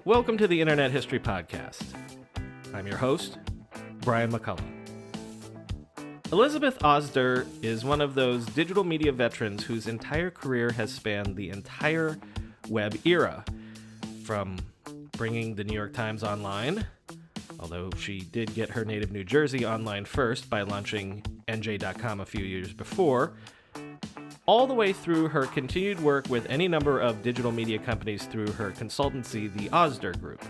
Welcome to the Internet History Podcast. I'm your host, Brian McCullough. Elizabeth Osder is one of those digital media veterans whose entire career has spanned the entire web era, from bringing the New York Times online, although she did get her native New Jersey online first by launching NJ.com a few years before, all the way through her continued work with any number of digital media companies through her consultancy, the Osder Group.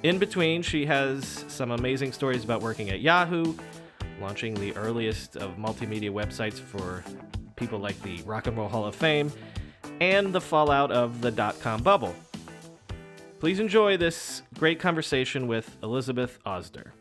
In between, she has some amazing stories about working at Yahoo, launching the earliest of multimedia websites for people like the Rock and Roll Hall of Fame, and the fallout of the dot-com bubble. Please enjoy this great conversation with Elizabeth Osder.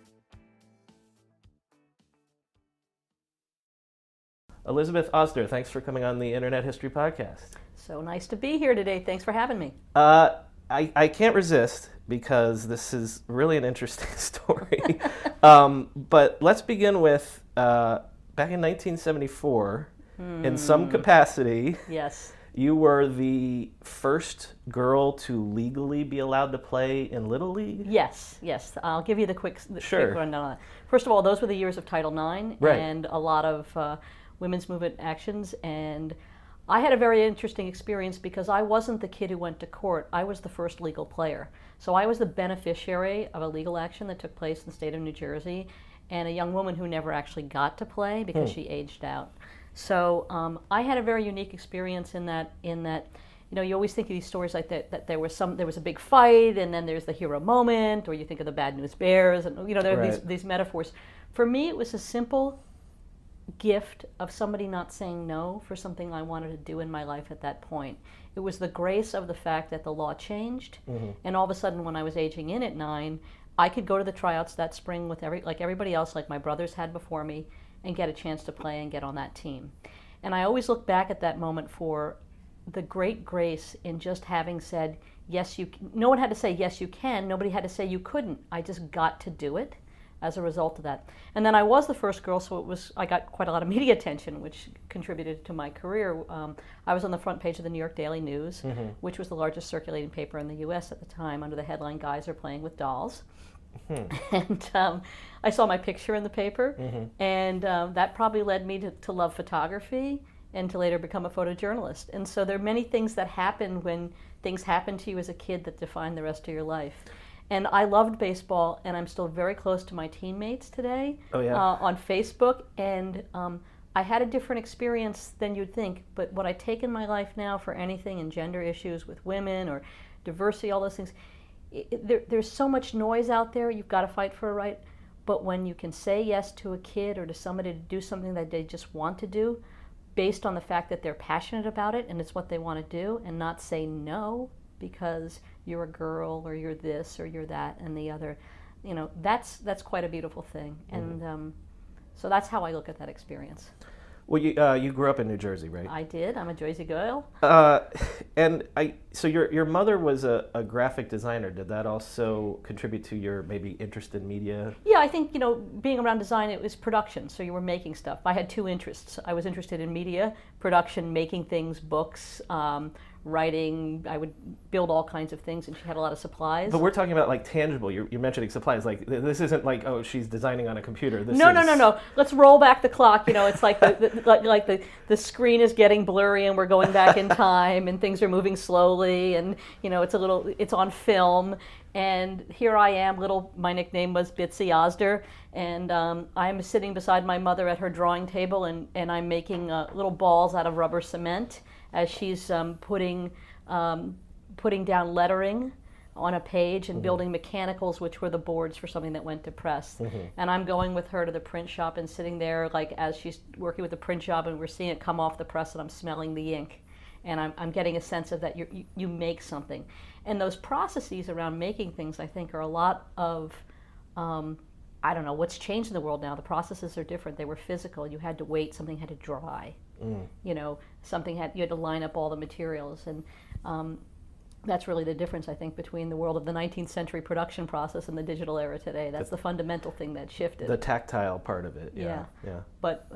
Elizabeth Osder, thanks for coming on the Internet History Podcast. So nice to be here today. Thanks for having me. I can't resist because this is really an interesting story. But let's begin with back in 1974, in some capacity. Yes. You were the first girl to legally be allowed to play in Little League? Yes. I'll give you the quick Sure. rundown on that. First of all, those were the years of Title IX Right. and a lot of women's movement actions. And I had a very interesting experience because I wasn't the kid who went to court. I was the first legal player. So I was the beneficiary of a legal action that took place in the state of New Jersey, and a young woman who never actually got to play because she aged out. So I had a very unique experience in that, you know, you always think of these stories like that there was a big fight, and then there's the hero moment, or you think of the Bad News Bears, and you know, there are these metaphors. For me, it was a simple gift of somebody not saying no for something I wanted to do in my life at that point. It was the grace of the fact that the law changed, and all of a sudden, when I was aging in at 9, I could go to the tryouts that spring with everybody else, like my brothers had before me, and get a chance to play and get on that team. And I always look back at that moment for the great grace in just having said, yes, you can. No one had to say, yes, you can. Nobody had to say you couldn't. I just got to do it as a result of that. And then I was the first girl, so I got quite a lot of media attention, which contributed to my career. I was on the front page of the New York Daily News, which was the largest circulating paper in the U.S. at the time, under the headline, "Guys Are Playing with Dolls." And I saw my picture in the paper, and that probably led me to love photography and to later become a photojournalist. And so there are many things that happen when things happen to you as a kid that define the rest of your life. And I loved baseball, and I'm still very close to my teammates today on Facebook. And I had a different experience than you'd think, but what I take in my life now for anything in gender issues with women or diversity, all those things, there's so much noise out there. You've got to fight for a right. But when you can say yes to a kid or to somebody to do something that they just want to do based on the fact that they're passionate about it and it's what they want to do, and not say no because you're a girl or you're this or you're that and the other, you know, that's quite a beautiful thing. And so that's how I look at that experience. Well, you grew up in New Jersey, right? I did. I'm a Jersey girl. So your mother was a graphic designer. Did that also contribute to your maybe interest in media? Yeah, I think, you know, being around design, it was production, so you were making stuff. I had two interests. I was interested in media, production, making things, books, writing. I would build all kinds of things, and she had a lot of supplies. But we're talking about like tangible. You're mentioning supplies. Like this isn't like, oh, she's designing on a computer. No. Let's roll back the clock. You know, it's like the screen is getting blurry, and we're going back in time, and things are moving slowly, and you know, it's on film. And here I am, my nickname was Bitsy Osder, and I'm sitting beside my mother at her drawing table, and I'm making little balls out of rubber cement as she's putting down lettering on a page and building mechanicals, which were the boards for something that went to press. And I'm going with her to the print shop and sitting there like as she's working with the print job, and we're seeing it come off the press, and I'm smelling the ink. And I'm getting a sense of that you make something. And those processes around making things, I think, are a lot of, I don't know, what's changed in the world now. The processes are different. They were physical. You had to wait. Something had to dry. You know, you had to line up all the materials. And that's really the difference, I think, between the world of the 19th century production process and the digital era today. That's the fundamental thing that shifted. The tactile part of it. Yeah. Yeah. But,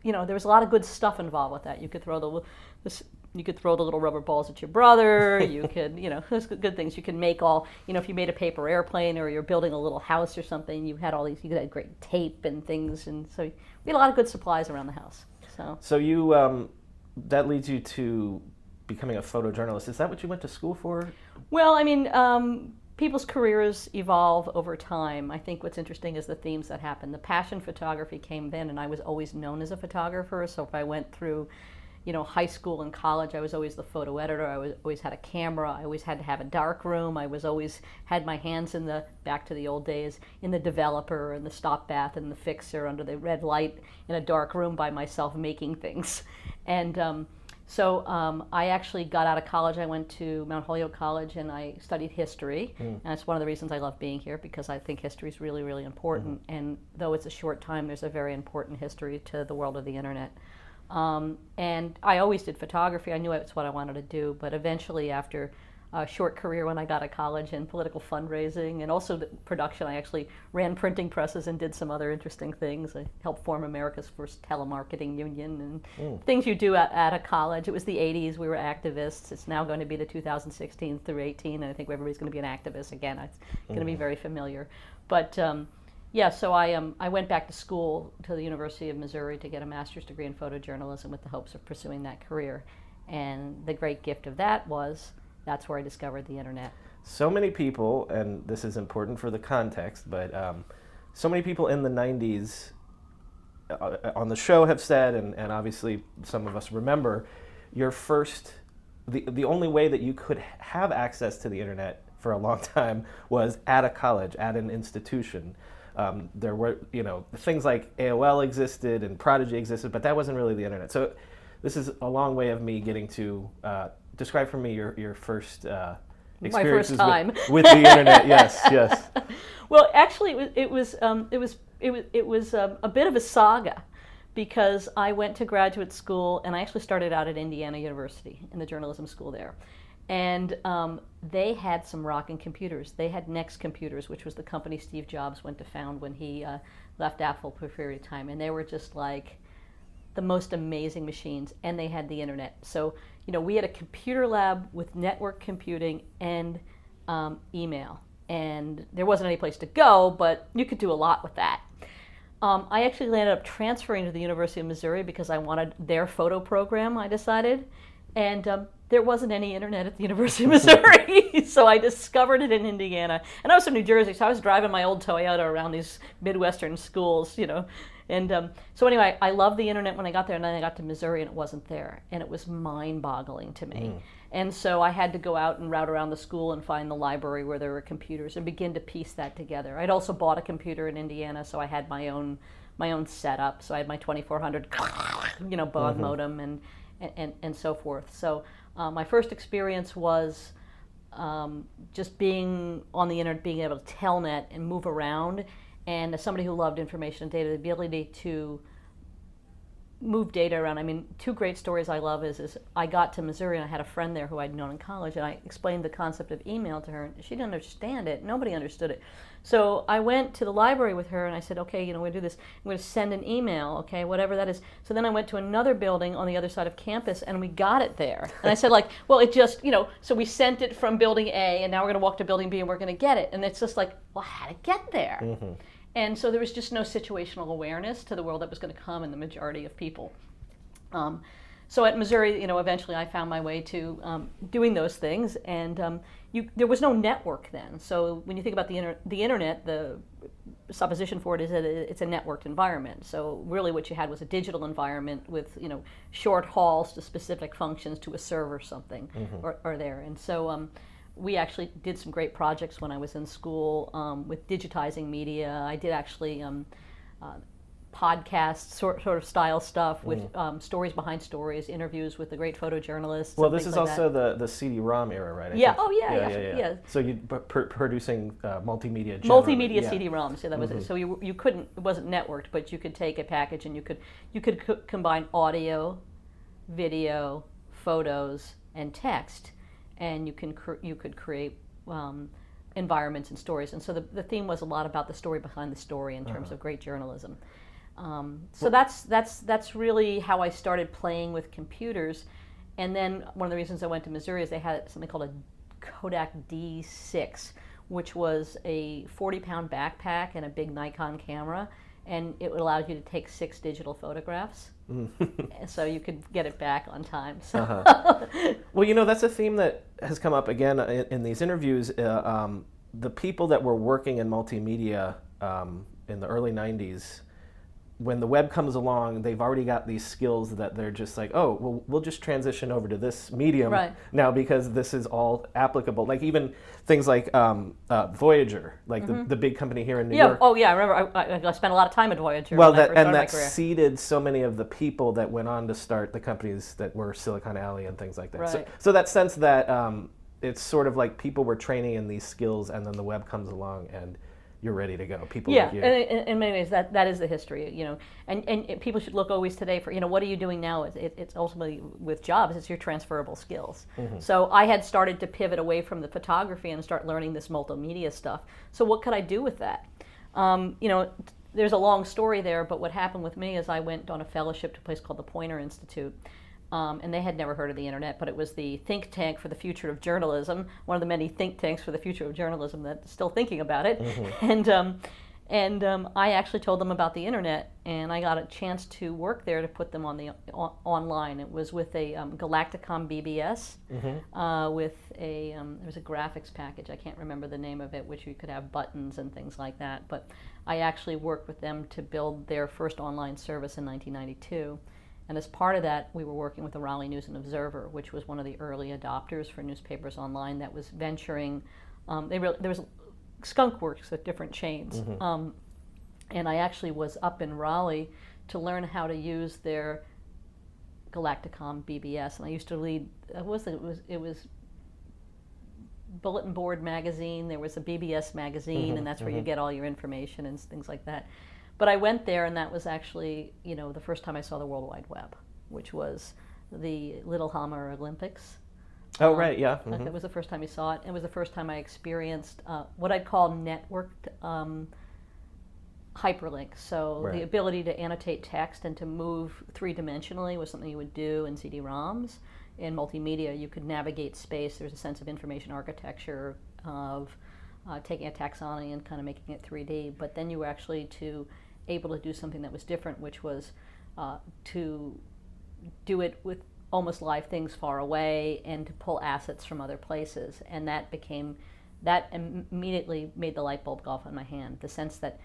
you know, there was a lot of good stuff involved with that. You could throw the little rubber balls at your brother. You could, you know, there's good things. You can make all, you know, if you made a paper airplane or you're building a little house or something, you had all these, you had great tape and things. And so we had a lot of good supplies around the house. So you, that leads you to becoming a photojournalist. Is that what you went to school for? Well, I mean, people's careers evolve over time. I think what's interesting is the themes that happen. The passion photography came then, and I was always known as a photographer. So if I went through, you know, high school and college, I was always the photo editor. I always had a camera. I always had to have a dark room. I was always had my hands in back to the old days, in the developer and the stop bath and the fixer under the red light in a dark room by myself making things. And so I actually got out of college. I went to Mount Holyoke College and I studied history. And that's one of the reasons I love being here, because I think history is really, really important. And though it's a short time, there's a very important history to the world of the internet. And I always did photography. I knew it's what I wanted to do, but eventually after a short career when I got out of college in political fundraising and also the production, I actually ran printing presses and did some other interesting things. I helped form America's first telemarketing union and things you do out of college. It was the 80s. We were activists. It's now going to be the 2016 through 18, and I think everybody's going to be an activist again. It's going to be very familiar. But yeah, so I went back to school to the University of Missouri to get a master's degree in photojournalism with the hopes of pursuing that career. And the great gift of that was that's where I discovered the internet. So many people, and this is important for the context, but so many people in the 90s on the show have said, and obviously some of us remember, your first, the only way that you could have access to the internet for a long time was at a college, at an institution. There were, you know, things like AOL existed and Prodigy existed, but that wasn't really the internet. So this is a long way of me getting to describe for me your first experiences with the internet. Yes. Well, actually, it was a bit of a saga, because I went to graduate school and I actually started out at Indiana University in the journalism school there. And they had some rocking computers. They had Next Computers, which was the company Steve Jobs went to found when he left Apple for a period of time. And they were just like the most amazing machines. And they had the internet. So, you know, we had a computer lab with network computing and email. And there wasn't any place to go, but you could do a lot with that. I actually ended up transferring to the University of Missouri because I wanted their photo program, I decided. And there wasn't any internet at the University of Missouri, so I discovered it in Indiana. And I was from New Jersey, so I was driving my old Toyota around these Midwestern schools, you know. And so anyway, I loved the internet when I got there, and then I got to Missouri and it wasn't there. And it was mind-boggling to me. And so I had to go out and route around the school and find the library where there were computers and begin to piece that together. I'd also bought a computer in Indiana, so I had my own setup. So I had my 2400, you know, baud modem and so forth. So my first experience was just being on the internet, being able to telnet and move around. And as somebody who loved information and data, the ability to move data around. I mean, two great stories I love is I got to Missouri and I had a friend there who I'd known in college, and I explained the concept of email to her, and she didn't understand it. Nobody understood it. So I went to the library with her and I said, okay, you know, we're going to do this. I'm going to send an email, okay, whatever that is. So then I went to another building on the other side of campus and we got it there. And I said, like, well, it just, you know, so we sent it from building A and now we're going to walk to building B and we're going to get it. And it's just like, well, how to get there? And so there was just no situational awareness to the world that was going to come in the majority of people. So at Missouri, you know, eventually I found my way to doing those things, and there was no network then. So when you think about the internet, the supposition for it is that it's a networked environment. So really, what you had was a digital environment with, you know, short hauls to specific functions to a server or something, or there. And so we actually did some great projects when I was in school with digitizing media. I did actually podcast sort of style stuff with stories behind stories, interviews with the great photojournalists. Well, this is like also the CD-ROM era, right? I think. Oh, yeah. So you producing multimedia. Multimedia CD-ROMs. Yeah, that was it. So you couldn't. It wasn't networked, but you could take a package and you could combine audio, video, photos, and text, and you could create environments and stories. And so the theme was a lot about the story behind the story in terms of great journalism. So that's really how I started playing with computers. And then one of the reasons I went to Missouri is they had something called a Kodak D6, which was a 40-pound backpack and a big Nikon camera, and it allowed you to take 6 digital photographs. So you could get it back on time. So. Well, that's a theme that has come up again in these interviews. The people that were working in multimedia in the early 90s, when the web comes along, they've already got these skills that they're just like, oh, well, we'll just transition over to this medium now because this is all applicable. Like even things like Voyager, like the big company here in New York. Oh, yeah. I remember I spent a lot of time at Voyager. Well, that seeded so many of the people that went on to start the companies that were Silicon Alley and things like that. Right. So that sense that it's sort of like people were training in these skills, and then the web comes along and you're ready to go. People like you. And in many ways that is the history, and people should look always today for, what are you doing now? It's ultimately with jobs, it's your transferable skills. So I had started to pivot away from the photography and start learning this multimedia stuff. So what could I do with that? There's a long story there, but what happened with me is I went on a fellowship to a place called the Poynter Institute. And they had never heard of the internet, but it was the think tank for the future of journalism, one of the many think tanks for the future of journalism that's still thinking about it. And I actually told them about the internet, and I got a chance to work there to put them on the online. It was with a Galacticom BBS, with there was a graphics package. I can't remember the name of it, which you could have buttons and things like that. But I actually worked with them to build their first online service in 1992. And as part of that, we were working with the Raleigh News and Observer, which was one of the early adopters for newspapers online that was venturing. There was skunk works at different chains. And I actually was up in Raleigh to learn how to use their Galacticom BBS. And I used to lead, it was Bulletin Board magazine, there was a BBS magazine, and that's where you get all your information and things like that. But I went there, and that was actually, the first time I saw the World Wide Web, which was the Lillehammer Olympics. Oh, right, yeah. That was the first time I saw it. It was the first time I experienced what I'd call networked hyperlinks. So the ability to annotate text and to move three-dimensionally was something you would do in CD-ROMs. In multimedia, you could navigate space. There's a sense of information architecture of taking a taxonomy and kind of making it 3D. But then you were actually able to do something that was different, which was to do it with almost live things far away and to pull assets from other places. And that immediately made the light bulb go off in my hand. The sense that,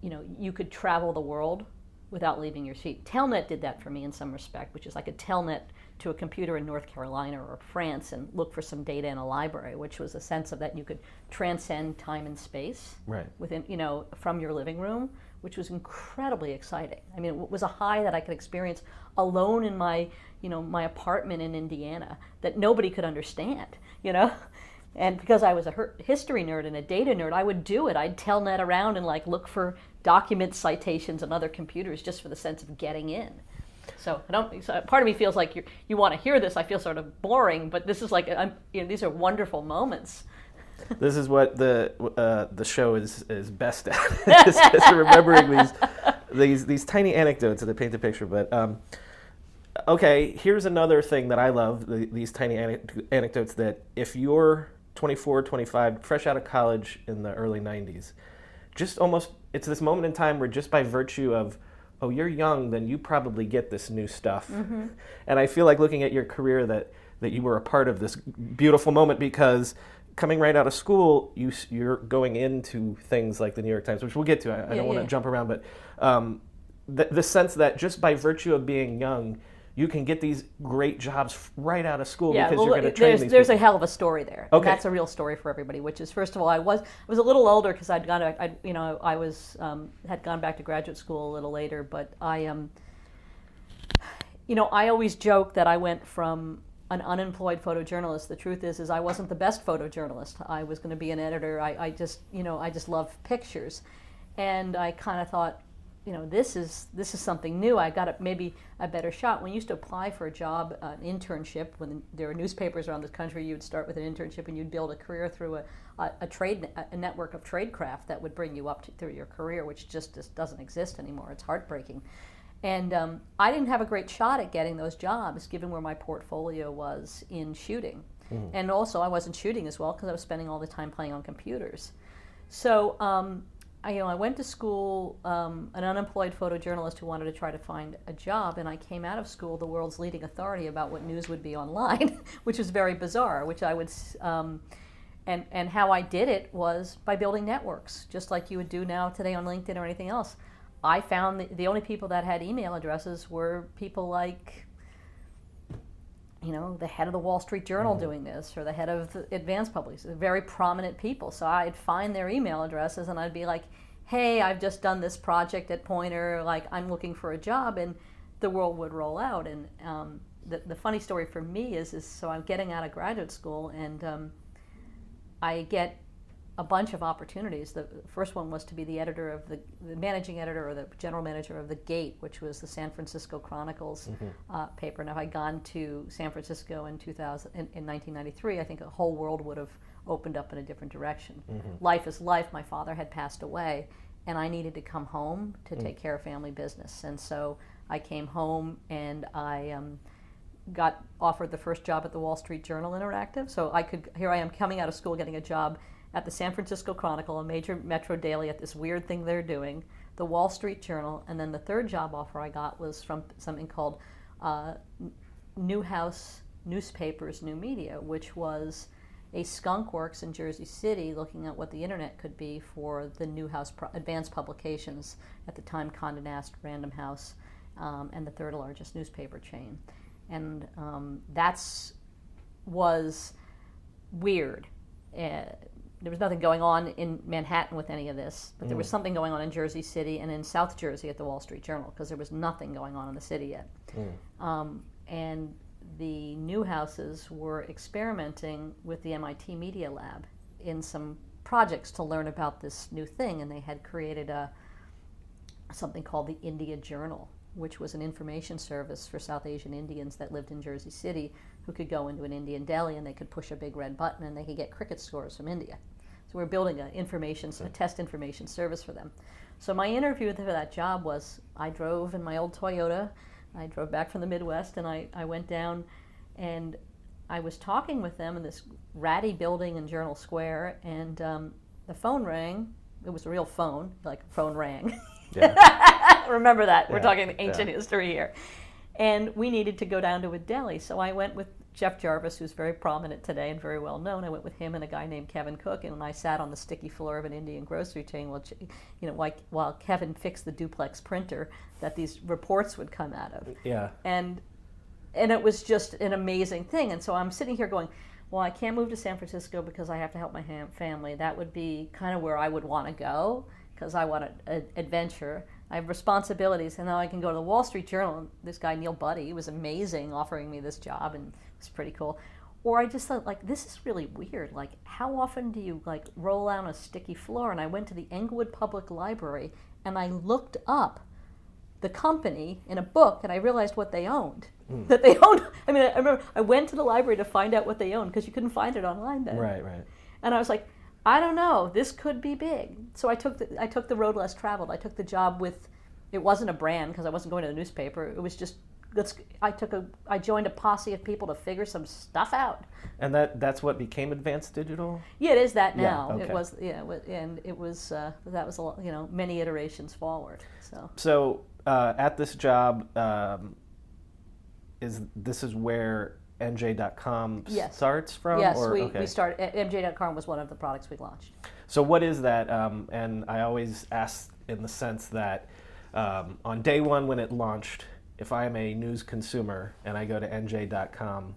you could travel the world without leaving your seat. Telnet did that for me in some respect, which is I could telnet to a computer in North Carolina or France and look for some data in a library, which was a sense of that you could transcend time and space within, from your living room, which was incredibly exciting. I mean, it was a high that I could experience alone in my, my apartment in Indiana that nobody could understand, And because I was a history nerd and a data nerd, I would do it. I'd telnet around and look for document citations on other computers just for the sense of getting in. So part of me feels like you want to hear this. I feel sort of boring, but this is these are wonderful moments. This is what the show is best at, is remembering these tiny anecdotes that paint the picture. But okay, here's another thing that I love: these tiny anecdotes. That if you're 24, 25, fresh out of college in the early 90s, it's this moment in time where just by virtue of, oh, you're young, then you probably get this new stuff. And I feel like looking at your career that you were a part of this beautiful moment, because coming right out of school, you're going into things like the New York Times, which we'll get to. I don't want to jump around, but the sense that just by virtue of being young, you can get these great jobs right out of school Yeah, because well, you're going to train these there's people. a hell of a story there. Okay. And that's a real story for everybody. Which is, first of all, I was a little older because I'd gone, I was had gone back to graduate school a little later. But I always joke that I went from an unemployed photojournalist. The truth is I wasn't the best photojournalist. I was going to be an editor. I just love pictures, and I kind of thought, this is something new. I got maybe a better shot. When you used to apply for a job, an internship, when there were newspapers around this country, you'd start with an internship and you'd build a career through a network of tradecraft that would bring you up through your career, which just doesn't exist anymore. It's heartbreaking. And I didn't have a great shot at getting those jobs, given where my portfolio was in shooting. Mm-hmm. And also, I wasn't shooting as well because I was spending all the time playing on computers. So I went to school, an unemployed photojournalist who wanted to try to find a job, and I came out of school the world's leading authority about what news would be online, which was very bizarre. Which I would, and how I did it was by building networks, just like you would do now today on LinkedIn or anything else. I found the only people that had email addresses were people like, the head of the Wall Street Journal doing this, or the head of the Advanced Publishing, very prominent people. So I'd find their email addresses and I'd be like, hey, I've just done this project at Poynter, like I'm looking for a job, and the world would roll out. And the funny story for me is so I'm getting out of graduate school, and I get a bunch of opportunities. The first one was to be the editor of the managing editor or the general manager of The Gate, which was the San Francisco Chronicle's paper. Now, if I'd gone to San Francisco in 1993, I think the whole world would have opened up in a different direction. Mm-hmm. Life is life. My father had passed away, and I needed to come home to take care of family business. And so I came home, and I got offered the first job at the Wall Street Journal Interactive. So here I am coming out of school getting a job at the San Francisco Chronicle, a major metro daily, at this weird thing they're doing, the Wall Street Journal, and then the third job offer I got was from something called Newhouse Newspapers New Media, which was a skunk works in Jersey City looking at what the internet could be for the Newhouse advanced publications, at the time Condé Nast, Random House, and the third largest newspaper chain. And was weird. There was nothing going on in Manhattan with any of this, but there was something going on in Jersey City and in South Jersey at the Wall Street Journal, because there was nothing going on in the city yet. And the Newhouses were experimenting with the MIT Media Lab in some projects to learn about this new thing, and they had created something called the India Journal, which was an information service for South Asian Indians that lived in Jersey City, who could go into an Indian deli and they could push a big red button and they could get cricket scores from India. So we're building a test information service for them. So my interview for that job was, I drove in my old Toyota. I drove back from the Midwest, and I went down, and I was talking with them in this ratty building in Journal Square, and the phone rang. It was a real phone, like phone rang. Yeah. Remember that. Yeah. We're talking ancient history here. And we needed to go down to a deli. So I went with Jeff Jarvis, who's very prominent today and very well known. I went with him and a guy named Kevin Cook, and I sat on the sticky floor of an Indian grocery chain while Kevin fixed the duplex printer that these reports would come out of. Yeah. And it was just an amazing thing. And so I'm sitting here going, well, I can't move to San Francisco because I have to help my family. That would be kind of where I would want to go, because I want an adventure. I have responsibilities, and now I can go to the Wall Street Journal. And this guy, Neil Buddy, he was amazing, offering me this job, and it was pretty cool. Or I just thought, this is really weird. How often do you, roll out a sticky floor? And I went to the Englewood Public Library, and I looked up the company in a book, and I realized what they owned. That they owned. I remember I went to the library to find out what they owned, because you couldn't find it online then. Right. And I was like, I don't know, this could be big. So I took the road less traveled. I took the job with, it wasn't a brand because I wasn't going to the newspaper. It was just, I joined a posse of people to figure some stuff out. And that's what became Advanced Digital? Yeah, it is that now. Yeah, okay. It was, and it was, that was a lot, many iterations forward. So at this job, this is where MJ.com starts from? Yes, or, we started. MJ.com was one of the products we launched. So what is that? And I always ask in the sense that on day one when it launched, if I am a news consumer and I go to nj.com,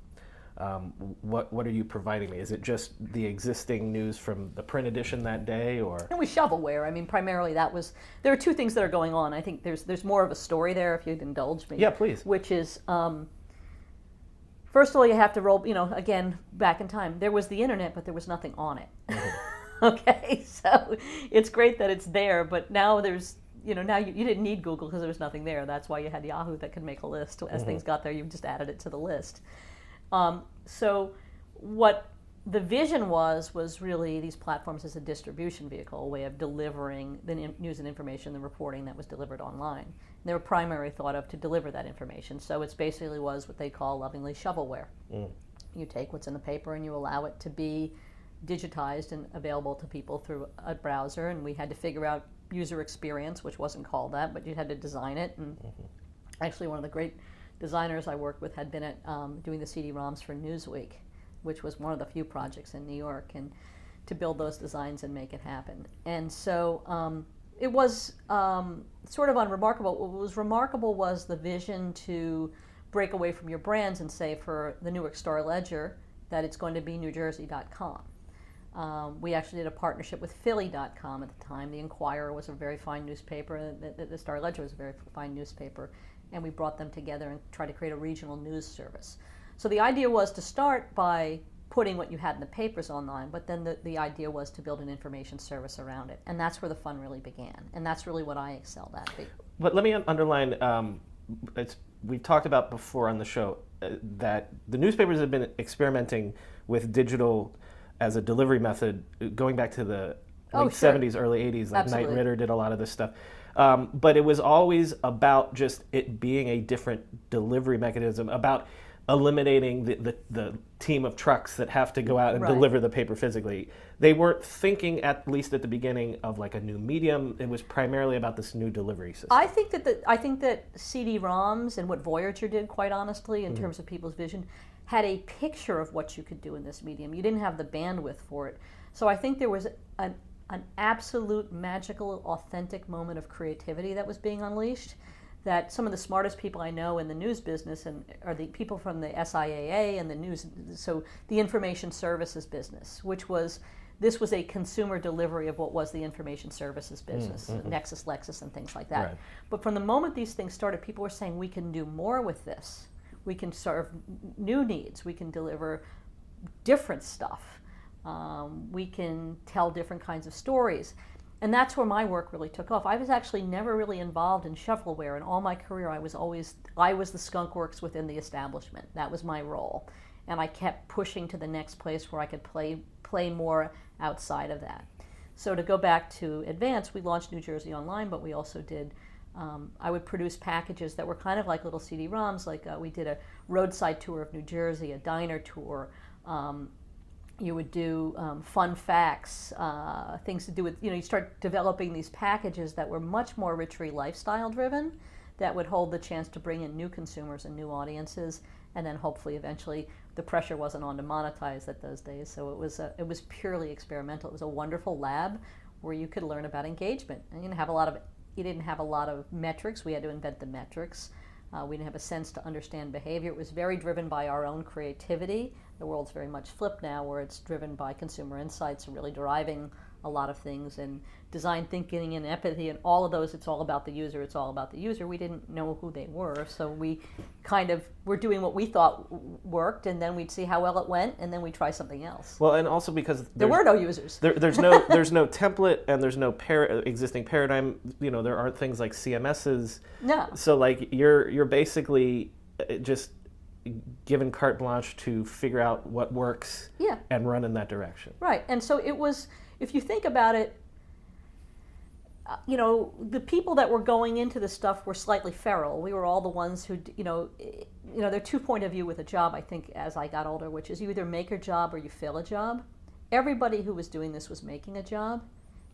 what are you providing me? Is it just the existing news from the print edition that day, or? And with shovelware, I mean, primarily there are two things that are going on. I think there's more of a story there, if you'd indulge me. Yeah, please. Which is, first of all, you have to roll, again, back in time. There was the internet, but there was nothing on it. Mm-hmm. Okay, so it's great that it's there, but now there's, now you didn't need Google because there was nothing there. That's why you had Yahoo that could make a list. As things got there, you just added it to the list. So what the vision was really these platforms as a distribution vehicle, a way of delivering the news and information, the reporting that was delivered online. And they were primarily thought of to deliver that information. So it's basically was what they call lovingly shovelware. Mm. You take what's in the paper and you allow it to be digitized and available to people through a browser. And we had to figure out user experience, which wasn't called that, but you had to design it. And actually one of the great designers I worked with had been at doing the CD-ROMs for Newsweek, which was one of the few projects in New York, and to build those designs and make it happen. And so it was sort of unremarkable. What was remarkable was the vision to break away from your brands and say for the Newark Star-Ledger that it's going to be newjersey.com. We actually did a partnership with Philly.com at the time. The Inquirer was a very fine newspaper. The Star-Ledger was a very fine newspaper. And we brought them together and tried to create a regional news service. So the idea was to start by putting what you had in the papers online, but then the idea was to build an information service around it. And that's where the fun really began. And that's really what I excelled at. But let me underline, we've talked about before on the show that the newspapers have been experimenting with digital as a delivery method going back to the late 70s, early 80s. Like Absolutely. Knight Ridder did a lot of this stuff. But it was always about just it being a different delivery mechanism, about eliminating the team of trucks that have to go out and deliver the paper physically. They weren't thinking, at least at the beginning, of like a new medium. It was primarily about this new delivery system. I think that CD-ROMs and what Voyager did, quite honestly, in terms of people's vision, had a picture of what you could do in this medium. You didn't have the bandwidth for it. So I think there was an absolute magical, authentic moment of creativity that was being unleashed, that some of the smartest people I know in the news business are the people from the SIAA and the news, so the information services business, this was a consumer delivery of what was the information services business, Nexus, Lexus, and things like that. Right. But from the moment these things started, people were saying, we can do more with this. We can serve new needs. We can deliver different stuff. We can tell different kinds of stories. And that's where my work really took off. I was actually never really involved in shovelware. In all my career, I was the skunk works within the establishment. That was my role. And I kept pushing to the next place where I could play more outside of that. So to go back to Advance, we launched New Jersey Online, but we also did, I would produce packages that were kind of like little CD-ROMs, like we did a roadside tour of New Jersey, a diner tour. You would do fun facts, things to do with, you start developing these packages that were much more richly lifestyle driven, that would hold the chance to bring in new consumers and new audiences, and then hopefully eventually the pressure wasn't on to monetize at those days. So it was purely experimental. It was a wonderful lab where you could learn about engagement. And you didn't have a lot of metrics. We had to invent the metrics. We didn't have a sense to understand behavior. It was very driven by our own creativity. The world's very much flipped now, where it's driven by consumer insights and really deriving a lot of things, and design thinking and empathy and all of those. It's all about the user. It's all about the user. We didn't know who they were, so we kind of were doing what we thought worked, and then we'd see how well it went, and then we'd try something else. Well, and also because there were no users. There's no template, and there's no existing paradigm. There aren't things like CMSs. No. So like you're basically just given carte blanche to figure out what works and run in that direction. Right. And so it was, if you think about it, the people that were going into this stuff were slightly feral. We were all the ones who, there are 2 points of view with a job, I think, as I got older, which is you either make a job or you fail a job. Everybody who was doing this was making a job,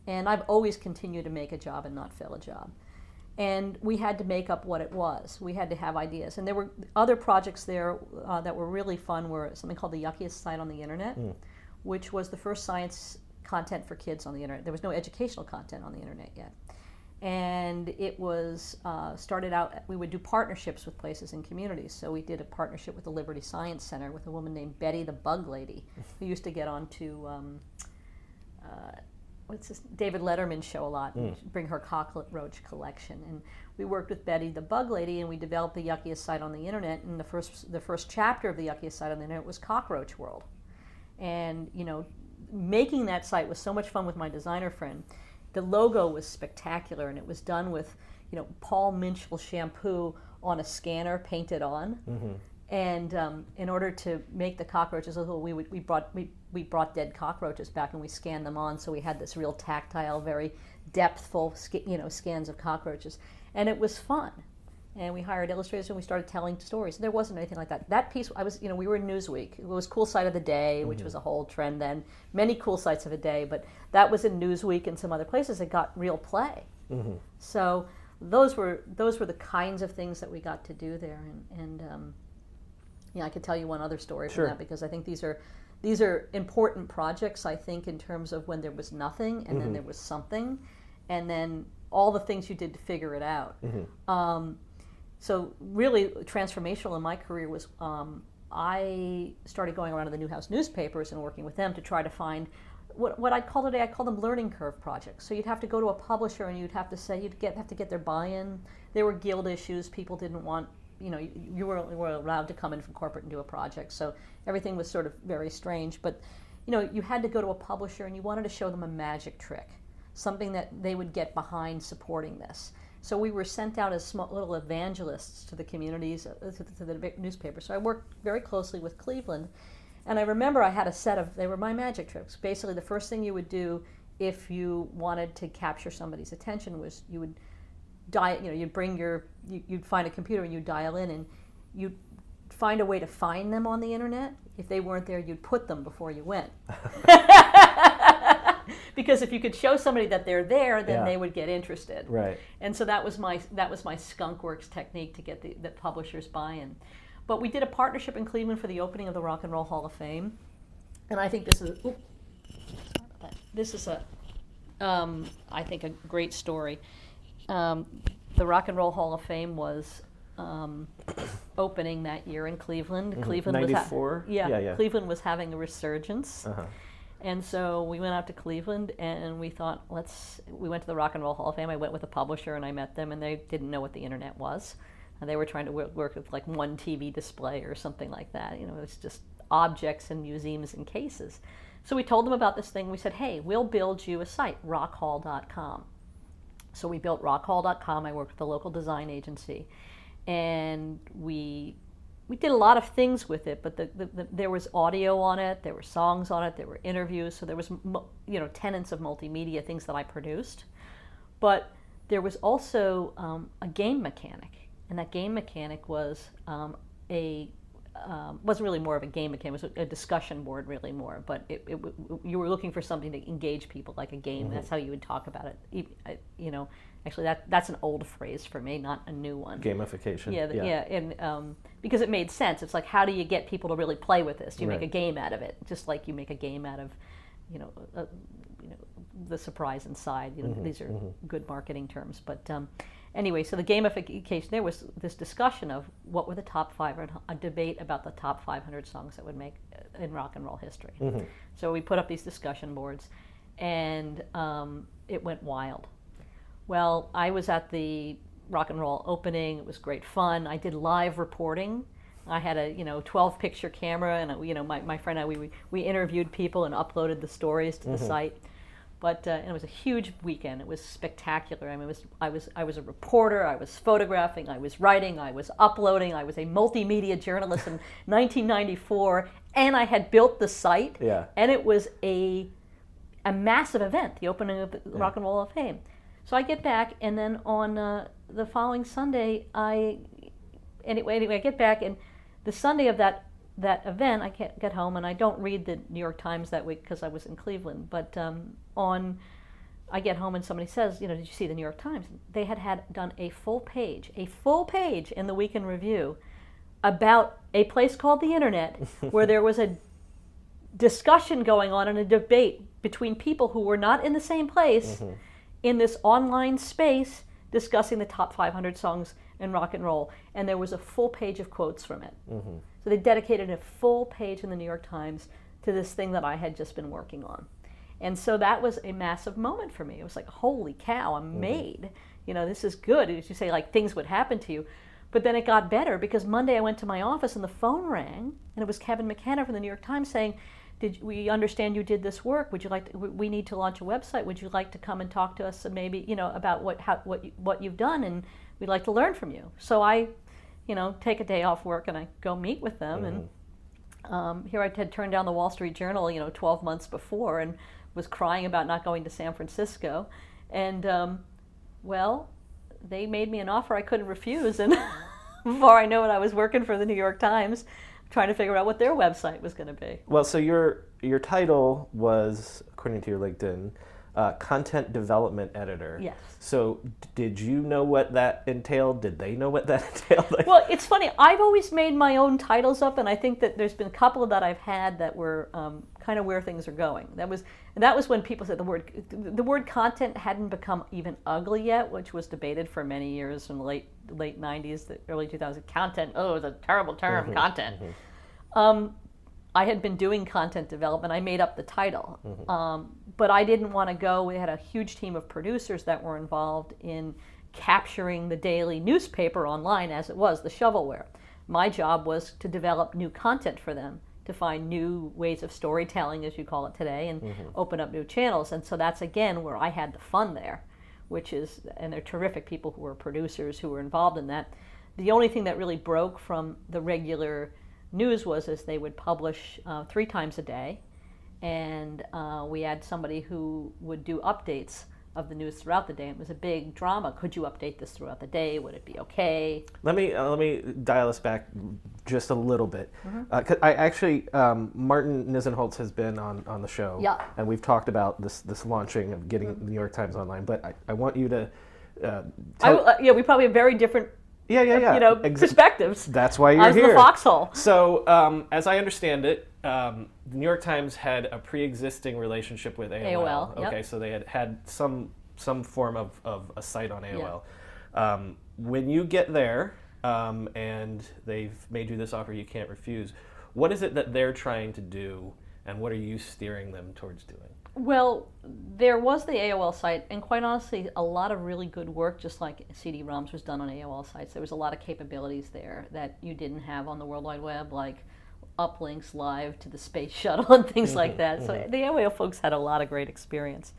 and I've always continued to make a job and not fail a job. And we had to make up what it was. We had to have ideas. And there were other projects there that were really fun, were something called the Yuckiest Site on the Internet, which was the first science content for kids on the Internet. There was no educational content on the Internet yet. And it was started out, we would do partnerships with places and communities. So we did a partnership with the Liberty Science Center with a woman named Betty the Bug Lady, who used to get on to what's this, David Letterman's show a lot, and bring her cockroach collection. And we worked with Betty the Bug Lady, and we developed the yuckiest site on the internet. And the first chapter of the yuckiest site on the internet was Cockroach World. And making that site was so much fun with my designer friend. The logo was spectacular, and it was done with, Paul Minchell shampoo on a scanner painted on. And in order to make the cockroaches, we brought dead cockroaches back and we scanned them on, so we had this real tactile, very depthful, scans of cockroaches, and it was fun. And we hired illustrators and we started telling stories. There wasn't anything like that. That piece, we were in Newsweek. It was Cool Site of the Day, which was a whole trend then. Many cool sites of a day, but that was in Newsweek and some other places that got real play. So those were the kinds of things that we got to do there. And I could tell you one other story from that, because I think these are important projects, I think, in terms of when there was nothing and then there was something, and then all the things you did to figure it out. So really transformational in my career was I started going around to the Newhouse newspapers and working with them to try to find what I'd call today, I call them learning curve projects. So you'd have to go to a publisher and you'd have to say, have to get their buy-in. There were guild issues. People didn't want, you were allowed to come in from corporate and do a project. So everything was sort of very strange. But, you had to go to a publisher and you wanted to show them a magic trick, something that they would get behind supporting this. So we were sent out as small little evangelists to the communities, to the newspaper. So I worked very closely with Cleveland. And I remember I had a set of, they were my magic tricks. Basically, the first thing you would do if you wanted to capture somebody's attention was you would you'd find a computer and you'd dial in and you'd find a way to find them on the internet. If they weren't there, you'd put them before you went. Because if you could show somebody that they're there, then they would get interested. Right. And so that was my skunkworks technique to get the publishers buy-in. But we did a partnership in Cleveland for the opening of the Rock and Roll Hall of Fame, and I think this is I think a great story. The Rock and Roll Hall of Fame was opening that year in Cleveland. Cleveland 94? Was Cleveland was having a resurgence. And so we went out to Cleveland and we thought, we went to the Rock and Roll Hall of Fame. I went with a publisher and I met them, and they didn't know what the internet was. And they were trying to work with like one TV display or something like that. It was just objects in museums and cases. So we told them about this thing. We said, hey, we'll build you a site, rockhall.com. So we built rockhall.com. I worked with a local design agency. And we did a lot of things with it, but there was audio on it, there were songs on it, there were interviews, so there was tenets of multimedia, things that I produced. But there was also a game mechanic, and that game mechanic was wasn't really more of a game mechanic, it was a discussion board really more, but you were looking for something to engage people like a game. That's how you would talk about it. Actually, that's an old phrase for me, not a new one. Gamification. Yeah, and because it made sense. It's like, how do you get people to really play with this? You make a game out of it, just like you make a game out of, the surprise inside. These are good marketing terms. But anyway, so the gamification, there was this discussion of what were the top 500, a debate about the top 500 songs that would make in rock and roll history. So we put up these discussion boards, and it went wild. Well, I was at the rock and roll opening. It was great fun. I did live reporting. I had a 12-picture camera, and my friend and I, we interviewed people and uploaded the stories to the site. But it was a huge weekend. It was spectacular. I mean, I was a reporter. I was photographing. I was writing. I was uploading. I was a multimedia journalist in 1994, and I had built the site. Yeah. And it was a massive event, the opening of the Rock and Roll Hall of Fame. So I get back, and then on the following Sunday, I get back, and the Sunday of that event, I can't get home, and I don't read the New York Times that week because I was in Cleveland. But I get home, and somebody says, did you see the New York Times? They had done a full page in the Week in Review about a place called the Internet, where there was a discussion going on and a debate between people who were not in the same place. in this online space discussing the top 500 songs in rock and roll. And there was a full page of quotes from it. Mm-hmm. So they dedicated a full page in the New York Times to this thing that I had just been working on. And so that was a massive moment for me. It was like, holy cow, I'm made. You know, this is good. As you say, like, things would happen to you. But then it got better, because Monday I went to my office and the phone rang, and it was Kevin McKenna from the New York Times saying, we understand you did this work. Would you like to, we need to launch a website. Would you like to come and talk to us, and maybe, you know, about what you've done, and we'd like to learn from you. So I, you know, take a day off work and I go meet with them. And here I had turned down the Wall Street Journal, you know, 12 months before, and was crying about not going to San Francisco. And well, they made me an offer I couldn't refuse. And before I know it, I was working for the New York Times, trying to figure out what their website was going to be. Well, so your title was, according to your LinkedIn, content development editor. Yes. So did you know what that entailed? Did they know what that entailed? Well, it's funny. I've always made my own titles up, and I think that there's been a couple that I've had that were kind of where things are going. That was when people said the word content hadn't become even ugly yet, which was debated for many years in the late 90s, the early 2000s. Content, oh, it's a terrible term, content. I had been doing content development. I made up the title. But I didn't want to go. We had a huge team of producers that were involved in capturing the daily newspaper online as it was, the shovelware. My job was to develop new content for them, to find new ways of storytelling, as you call it today, and open up new channels. And so that's, again, where I had the fun there, which is, and they're terrific people who were producers who were involved in that. The only thing that really broke from the regular news was as they would publish 3 times a day, and we had somebody who would do updates of the news throughout the day. It was a big drama. Could you update this throughout the day? Would it be okay? Let me dial us back just a little bit. 'Cause I actually, Martin Nisenholtz has been on the show, and we've talked about this launching of getting the New York Times online. But I want you to we probably have very different perspectives. That's why you're here. The foxhole. So, as I understand it, the New York Times had a pre-existing relationship with AOL. Okay, so they had some form of a site on AOL. Yeah. When you get there and they've made you this offer you can't refuse, what is it that they're trying to do, and what are you steering them towards doing? Well, there was the AOL site, and quite honestly, a lot of really good work, just like CD-ROMs was done on AOL sites. There was a lot of capabilities there that you didn't have on the World Wide Web, like uplinks live to the space shuttle and things like that. So the AOL folks had a lot of great experience.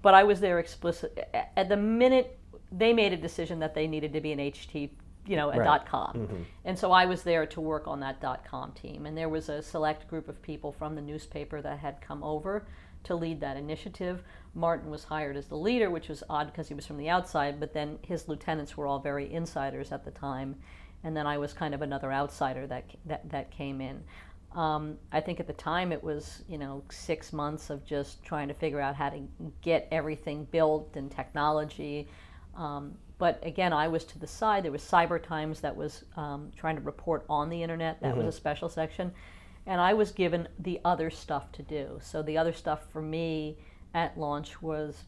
But I was there explicit. At the minute they made a decision that they needed to be an HT, a .com. And so I was there to work on that .com team. And there was a select group of people from the newspaper that had come over to lead that initiative. Martin was hired as the leader, which was odd because he was from the outside, but then his lieutenants were all very insiders at the time, and then I was kind of another outsider that came in. I think at the time it was 6 months of just trying to figure out how to get everything built and technology. But again, I was to the side. There was Cyber Times that was trying to report on the internet. That was a special section. And I was given the other stuff to do. So the other stuff for me at launch was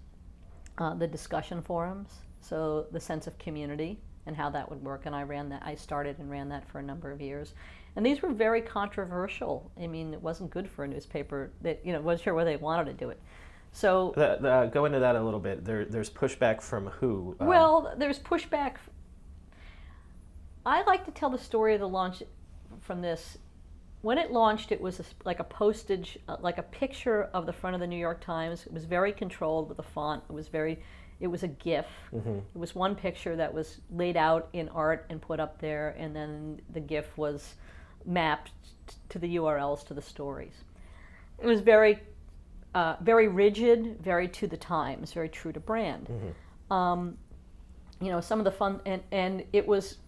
the discussion forums, so the sense of community and how that would work. And I started and ran that for a number of years. And these were very controversial. I mean, it wasn't good for a newspaper that wasn't sure whether they wanted to do it. So go into that a little bit. There's pushback from who? Well, there's pushback. I like to tell the story of the launch from this. When it launched, it was like a postage, like a picture of the front of the New York Times. It was very controlled with a font. It was a GIF. It was one picture that was laid out in art and put up there, and then the GIF was mapped to the URLs to the stories. It was very rigid, very to the times, very true to brand. Some of the fun, and it was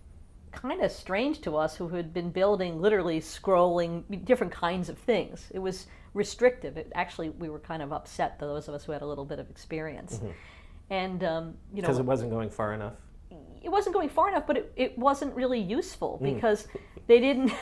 kind of strange to us who had been building, literally scrolling different kinds of things. It was restrictive. We were kind of upset, those of us who had a little bit of experience. And because it wasn't going far enough. it wasn't going far enough, but it wasn't really useful because they didn't.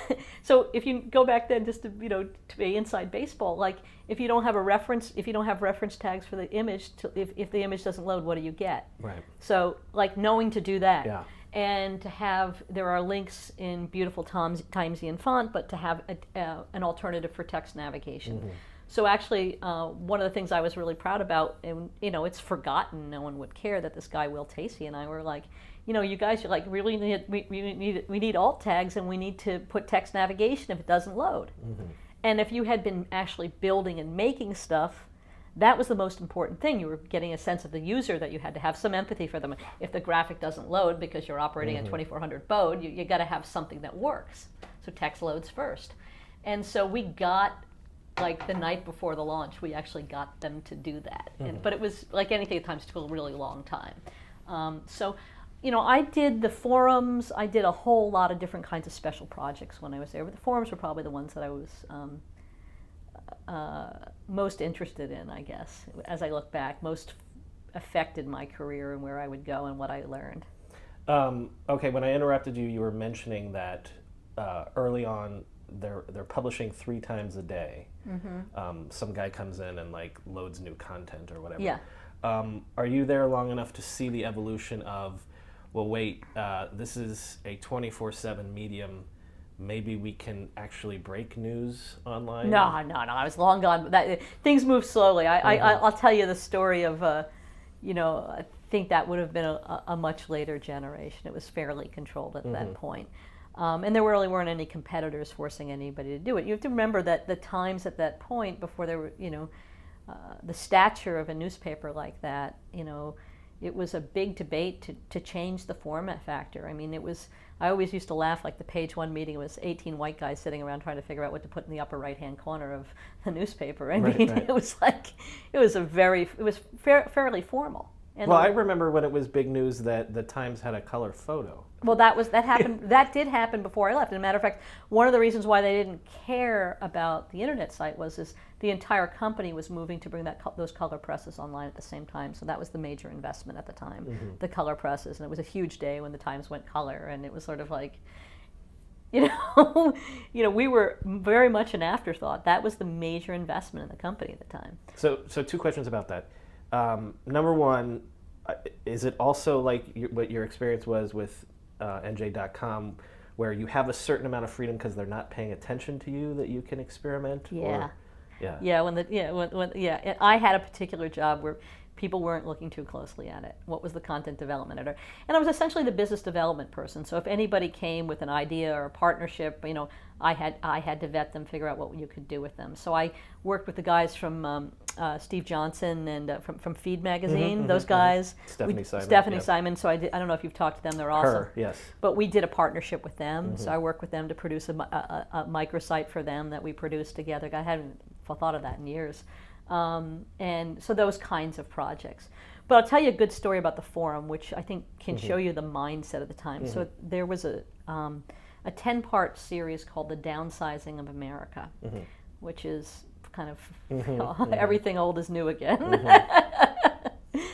So if you go back then, just to be inside baseball, like if you don't have reference tags for the image, if the image doesn't load, what do you get? Right. So like knowing to do that. Yeah. And to have, there are links in beautiful Timesian font, but to have an alternative for text navigation. So actually, one of the things I was really proud about, and it's forgotten, no one would care, that this guy Will Tacey and I were like, you guys are like really we need alt tags, and we need to put text navigation if it doesn't load. And if you had been actually building and making stuff, that was the most important thing. You were getting a sense of the user, that you had to have some empathy for them. If the graphic doesn't load because you're operating at 2400 baud, you got to have something that works. So text loads first. And so we got, like the night before the launch, we actually got them to do that. But it was, like anything at times, took a really long time. So I did the forums. I did a whole lot of different kinds of special projects when I was there. But the forums were probably the ones that I was most interested in, I guess, as I look back, most affected my career and where I would go and what I learned. Okay, when I interrupted you, you were mentioning that early on they're publishing 3 times a day. Some guy comes in and like loads new content or whatever. Yeah. Are you there long enough to see the evolution of, well, wait, this is a 24/7 medium. Maybe we can actually break news online? No, I was long gone. Things move slowly. I'll tell you the story of, I think that would have been a much later generation. It was fairly controlled at that point. And there really weren't any competitors forcing anybody to do it. You have to remember that the Times at that point, before there were, the stature of a newspaper like that, it was a big debate to change the format factor. I mean, I always used to laugh, like the page 1 meeting, it was 18 white guys sitting around trying to figure out what to put in the upper right-hand corner of the newspaper. I mean, right. It was fairly formal. And I remember when it was big news that the Times had a color photo. Well, that happened. That did happen before I left. As a matter of fact, one of the reasons why they didn't care about the internet site was the entire company was moving to bring those color presses online at the same time. So that was the major investment at the time, the color presses, and it was a huge day when the Times went color, and it was sort of like, we were very much an afterthought. That was the major investment in the company at the time. So 2 questions about that. Number one, is it also like what your experience was with NJ.com, where you have a certain amount of freedom because they're not paying attention to you, that you can experiment? Yeah. I had a particular job where people weren't looking too closely at it. What was the content development editor? And I was essentially the business development person. So if anybody came with an idea or a partnership, I had to vet them, figure out what you could do with them. So I worked with the guys from Steve Johnson and from Feed Magazine. Those guys. Stephanie Simon. So I don't know if you've talked to them. They're awesome. Her, yes. But we did a partnership with them. So I worked with them to produce a microsite for them that we produced together. I hadn't thought of that in years. And so those kinds of projects. But I'll tell you a good story about the forum, which I think can show you the mindset of the time. So there was a 10-part series called The Downsizing of America, which is kind of everything old is new again.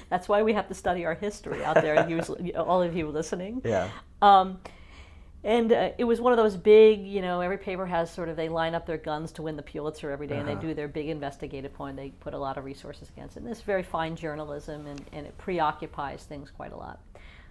That's why we have to study our history out there, all of you listening. Yeah. And it was one of those big, every paper has they line up their guns to win the Pulitzer every day, and they do their big investigative point. They put a lot of resources against it. And it's very fine journalism, and it preoccupies things quite a lot.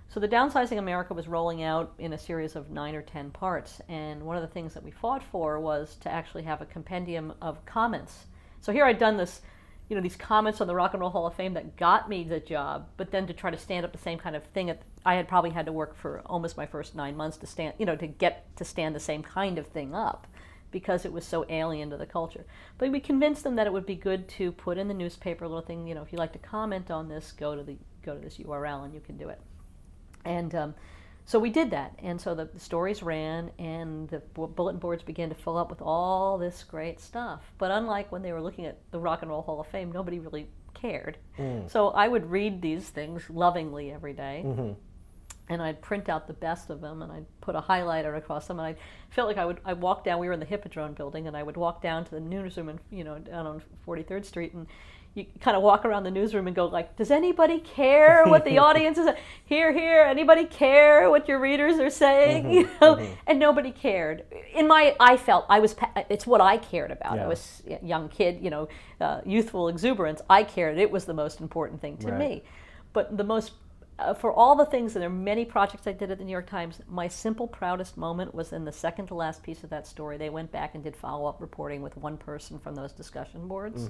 So the Downsizing America was rolling out in a series of 9 or 10 parts, and one of the things that we fought for was to actually have a compendium of comments. So here I'd done this, these comments on the Rock and Roll Hall of Fame that got me the job, but then to try to stand up the same kind of thing, I had probably had to work for almost my first 9 months to stand, to get to stand the same kind of thing up, because it was so alien to the culture. But we convinced them that it would be good to put in the newspaper a little thing, if you'd like to comment on this, go to this URL and you can do it. And so we did that, and so the stories ran, and the bulletin boards began to fill up with all this great stuff. But unlike when they were looking at the Rock and Roll Hall of Fame, nobody really cared. So I would read these things lovingly every day. and I'd print out the best of them, and I'd put a highlighter across them, and I felt like I'd walk down. We were in the Hippodrome building, and I would walk down to the newsroom, and down on 43rd Street, and you kind of walk around the newsroom and go like, does anybody care what the audience is? Here, anybody care what your readers are saying? And nobody cared. It's what I cared about. Yeah. I was a young kid, youthful exuberance. I cared. It was the most important thing to me. But the most for all the things, and there are many projects I did at the New York Times, my simple proudest moment was in the second to last piece of that story. They went back and did follow-up reporting with one person from those discussion boards,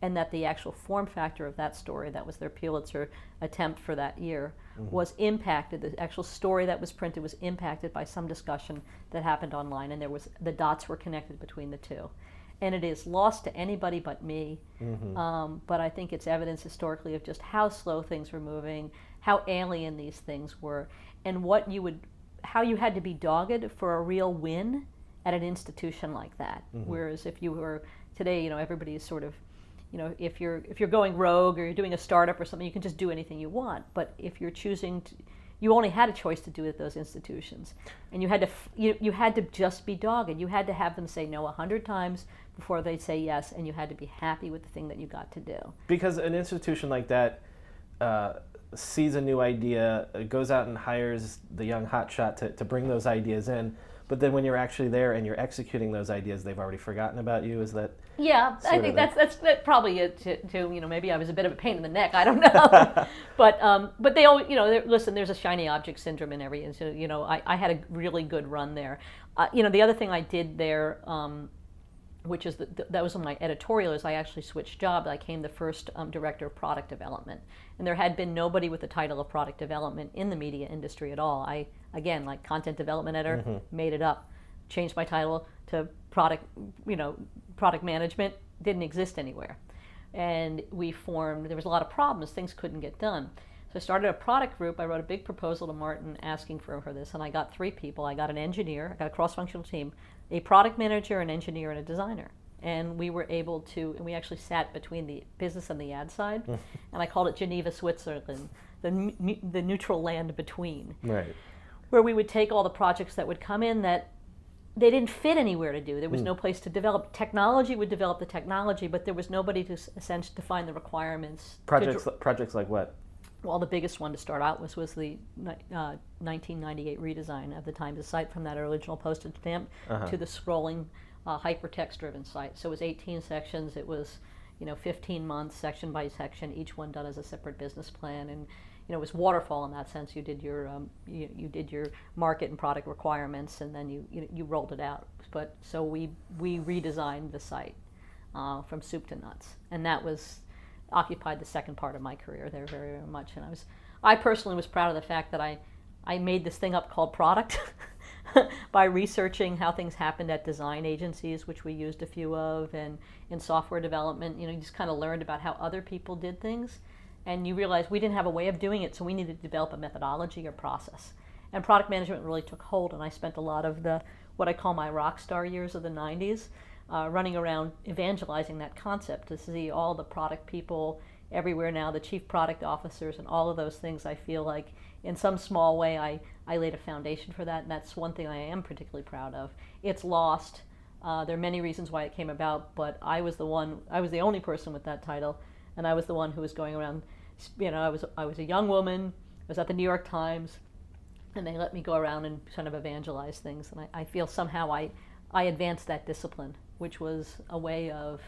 and that the actual form factor of that story, that was their Pulitzer attempt for that year, was impacted. The actual story that was printed was impacted by some discussion that happened online, and the dots were connected between the two. And it is lost to anybody but me, but I think it's evidence historically of just how slow things were moving, how alien these things were, and how you had to be dogged for a real win at an institution like that. Whereas if you were today, everybody is sort of, if you're going rogue or you're doing a startup or something, you can just do anything you want. But if you're choosing to, you only had a choice to do it at those institutions, and you had to you had to just be dogged. You had to have them say no 100 times before they'd say yes, and you had to be happy with the thing that you got to do. Because an institution like that sees a new idea, goes out and hires the young hotshot to bring those ideas in, but then when you're actually there and you're executing those ideas, they've already forgotten about you. Is that? Yeah, I think that's probably it too. Maybe I was a bit of a pain in the neck. I don't know, but they all listen. There's a shiny object syndrome in every. And so I had a really good run there. The other thing I did there, which is that was on my editorial, is I actually switched jobs. I became the first director of product development, and there had been nobody with the title of product development in the media industry at all. I, again, like content development editor, made it up, changed my title to product management. Didn't exist anywhere, and there was a lot of problems. Things couldn't get done. So I started a product group. I wrote a big proposal to Martin asking for this, and I got 3 people. I got an engineer, I got a cross-functional team, a product manager, an engineer, and a designer. And we were able to, and we actually sat between the business and the ad side, and I called it Geneva, Switzerland, the neutral land between. Right. Where we would take all the projects that would come in that they didn't fit anywhere to do. There was no place to develop. Technology would develop the technology, but there was nobody to essentially define the requirements. Projects like what? Well, the biggest one to start out was the 1998 redesign of the Times site, from that original postage stamp to the scrolling hypertext-driven site. So it was 18 sections. It was 15 months, section by section, each one done as a separate business plan, and it was waterfall in that sense. You did your you did your market and product requirements, and then you rolled it out. But so we redesigned the site from soup to nuts, and that occupied the second part of my career there very, very much. And I personally was proud of the fact that I made this thing up called product by researching how things happened at design agencies, which we used a few of, and in software development. You just kind of learned about how other people did things, and you realize we didn't have a way of doing it, so we needed to develop a methodology or process. And product management really took hold, and I spent a lot of what I call my rock star years of the 90s running around evangelizing that concept, to see all the product people everywhere now, the chief product officers and all of those things. I feel like in some small way I laid a foundation for that, and that's one thing I am particularly proud of. It's lost. There are many reasons why it came about, but I was the only person with that title, and I was the one who was going around. I was a young woman. I was at the New York Times, and they let me go around and kind of evangelize things, and I feel somehow I advanced that discipline, which was a way of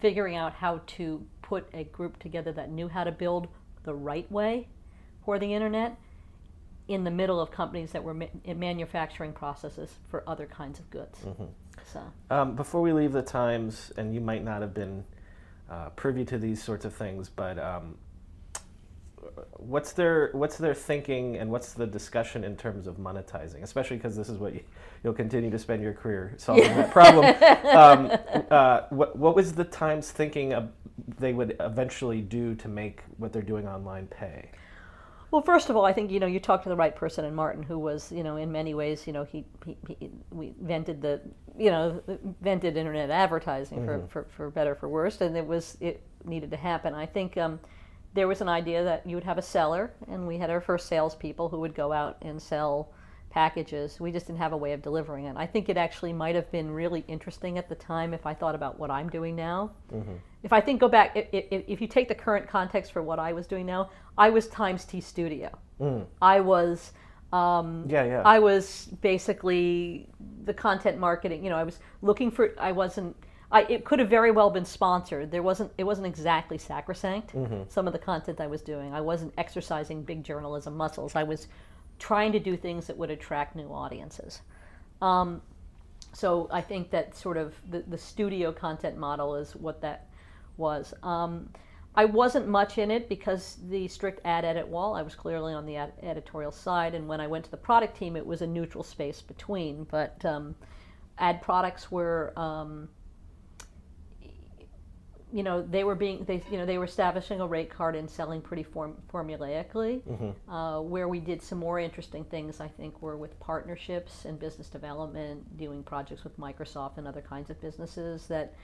figuring out how to put a group together that knew how to build the right way for the internet in the middle of companies that were in manufacturing processes for other kinds of goods. So before we leave the Times, and you might not have been privy to these sorts of things, but what's their thinking, and what's the discussion in terms of monetizing, especially because this is what you'll continue to spend your career solving that problem. What was the Times thinking they would eventually do to make what they're doing online pay? Well, first of all, I think you talked to the right person in Martin, who was in many ways we invented invented internet advertising for better for worse, and it needed to happen. I think there was an idea that you would have a seller, and we had our first salespeople who would go out and sell packages. We just didn't have a way of delivering it. I think it actually might have been really interesting at the time if I thought about what I'm doing now. If I think go back, if you take the current context for what I was doing now, I was Times T Studio. I was I was basically the content marketing. I was looking for. It could have very well been sponsored. It wasn't exactly sacrosanct. Some of the content I was doing, I wasn't exercising big journalism muscles. I was trying to do things that would attract new audiences. So I think that sort of the studio content model is what that was. I wasn't much in it because the strict ad edit wall. I was clearly on the editorial side, and when I went to the product team, it was a neutral space between. But ad products were, they were establishing a rate card and selling pretty formulaically. Where we did some more interesting things, I think, were with partnerships and business development, doing projects with Microsoft and other kinds of businesses that.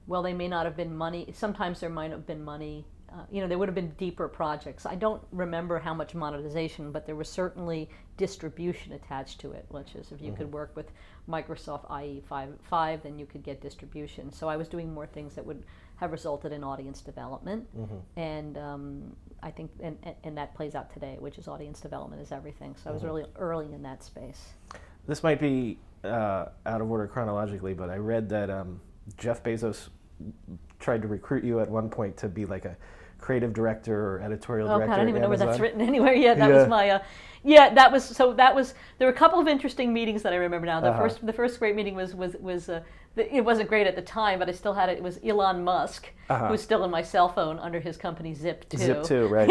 Well, they may not have been money. Sometimes there might have been money. There would have been deeper projects. I don't remember how much monetization, but there was certainly distribution attached to it, which is if you could work with Microsoft IE5, then you could get distribution. So I was doing more things that would have resulted in audience development. And I think, and that plays out today, which is audience development is everything. So I was really early in that space. This might be out of order chronologically, but I read that Jeff Bezos tried to recruit you at one point to be like a creative director or editorial director. I don't even know where Amazon. that's written anywhere. Was my, there were a couple of interesting meetings that I remember now. The first great meeting was it wasn't great at the time, but I still had it. It was Elon Musk, who's still in my cell phone under his company Zip2. Zip2, right.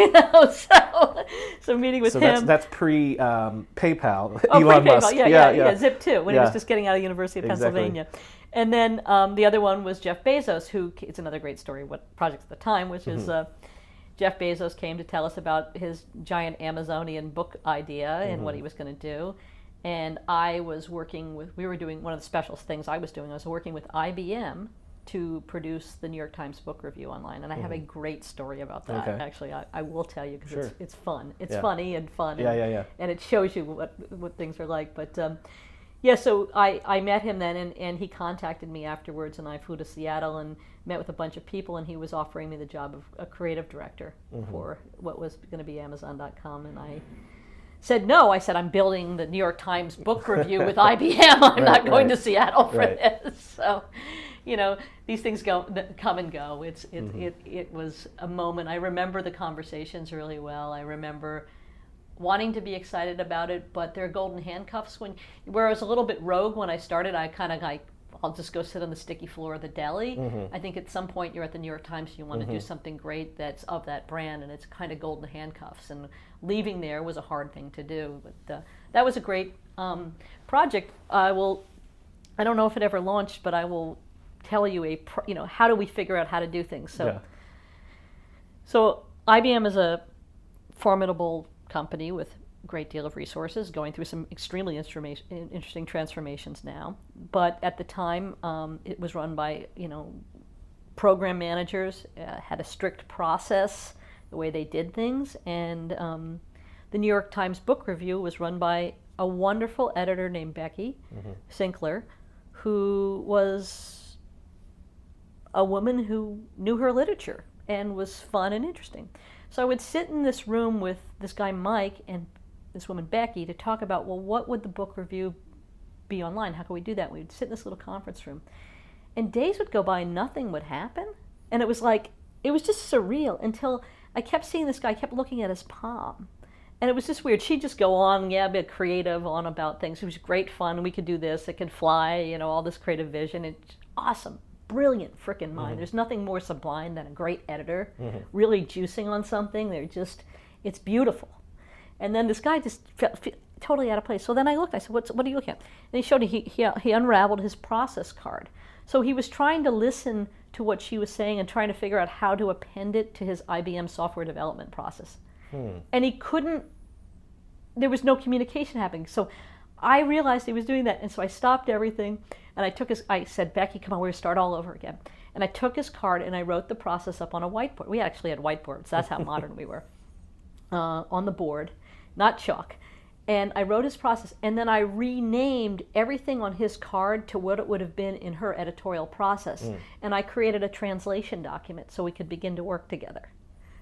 So meeting with him. So that's pre PayPal. Elon Musk. Yeah, Zip2, when he was just getting out of the University of Pennsylvania. And then the other one was Jeff Bezos, who, it's another great story, what projects at the time, which is Jeff Bezos came to tell us about his giant Amazonian book idea and what he was going to do. And I was we were doing one of the special things I was doing. I was working with IBM to produce the New York Times book review online. And I have a great story about that, actually. I will tell you, because it's fun. It's funny and fun. And it shows you what things are like. But so I met him then, and he contacted me afterwards, and I flew to Seattle and met with a bunch of people, and he was offering me the job of a creative director for what was going to be Amazon.com, and I said no. I said, I'm building the New York Times book review with IBM. I'm not going to Seattle for this. So, these things come and go. It was a moment. I remember the conversations really well. I remember wanting to be excited about it, but there are golden handcuffs. Where I was a little bit rogue when I started, I kind of I'll just go sit on the sticky floor of the deli. I think at some point you're at the New York Times, you want to do something great that's of that brand, and it's kind of golden handcuffs. And leaving there was a hard thing to do, but that was a great project. I don't know if it ever launched, but I will tell you how do we figure out how to do things. So IBM is a formidable company with a great deal of resources, going through some extremely interesting transformations now. But at the time, it was run by program managers, had a strict process, the way they did things, and the New York Times book review was run by a wonderful editor named Becky Sinkler, who was a woman who knew her literature and was fun and interesting. So I would sit in this room with this guy Mike and this woman Becky to talk about, well, what would the book review be online? How can we do that? We'd sit in this little conference room. And days would go by and nothing would happen. And it was just surreal until I kept seeing this guy, I kept looking at his palm. And it was just weird. She'd just go on, be creative, on about things. It was great fun. We could do this. It could fly, all this creative vision. It's awesome. Brilliant frickin' mind. There's nothing more sublime than a great editor really juicing on something. It's beautiful. And then this guy just felt totally out of place. So then I looked, I said, what are you looking at? And he showed me, he unraveled his process card. So he was trying to listen to what she was saying and trying to figure out how to append it to his IBM software development process. And he couldn't, there was no communication happening. So I realized he was doing that, and so I stopped everything, and I said, Becky, come on, we're going to start all over again. And I took his card, and I wrote the process up on a whiteboard. We actually had whiteboards. That's how modern we were. On the board, not chalk. And I wrote his process, and then I renamed everything on his card to what it would have been in her editorial process. And I created a translation document so we could begin to work together.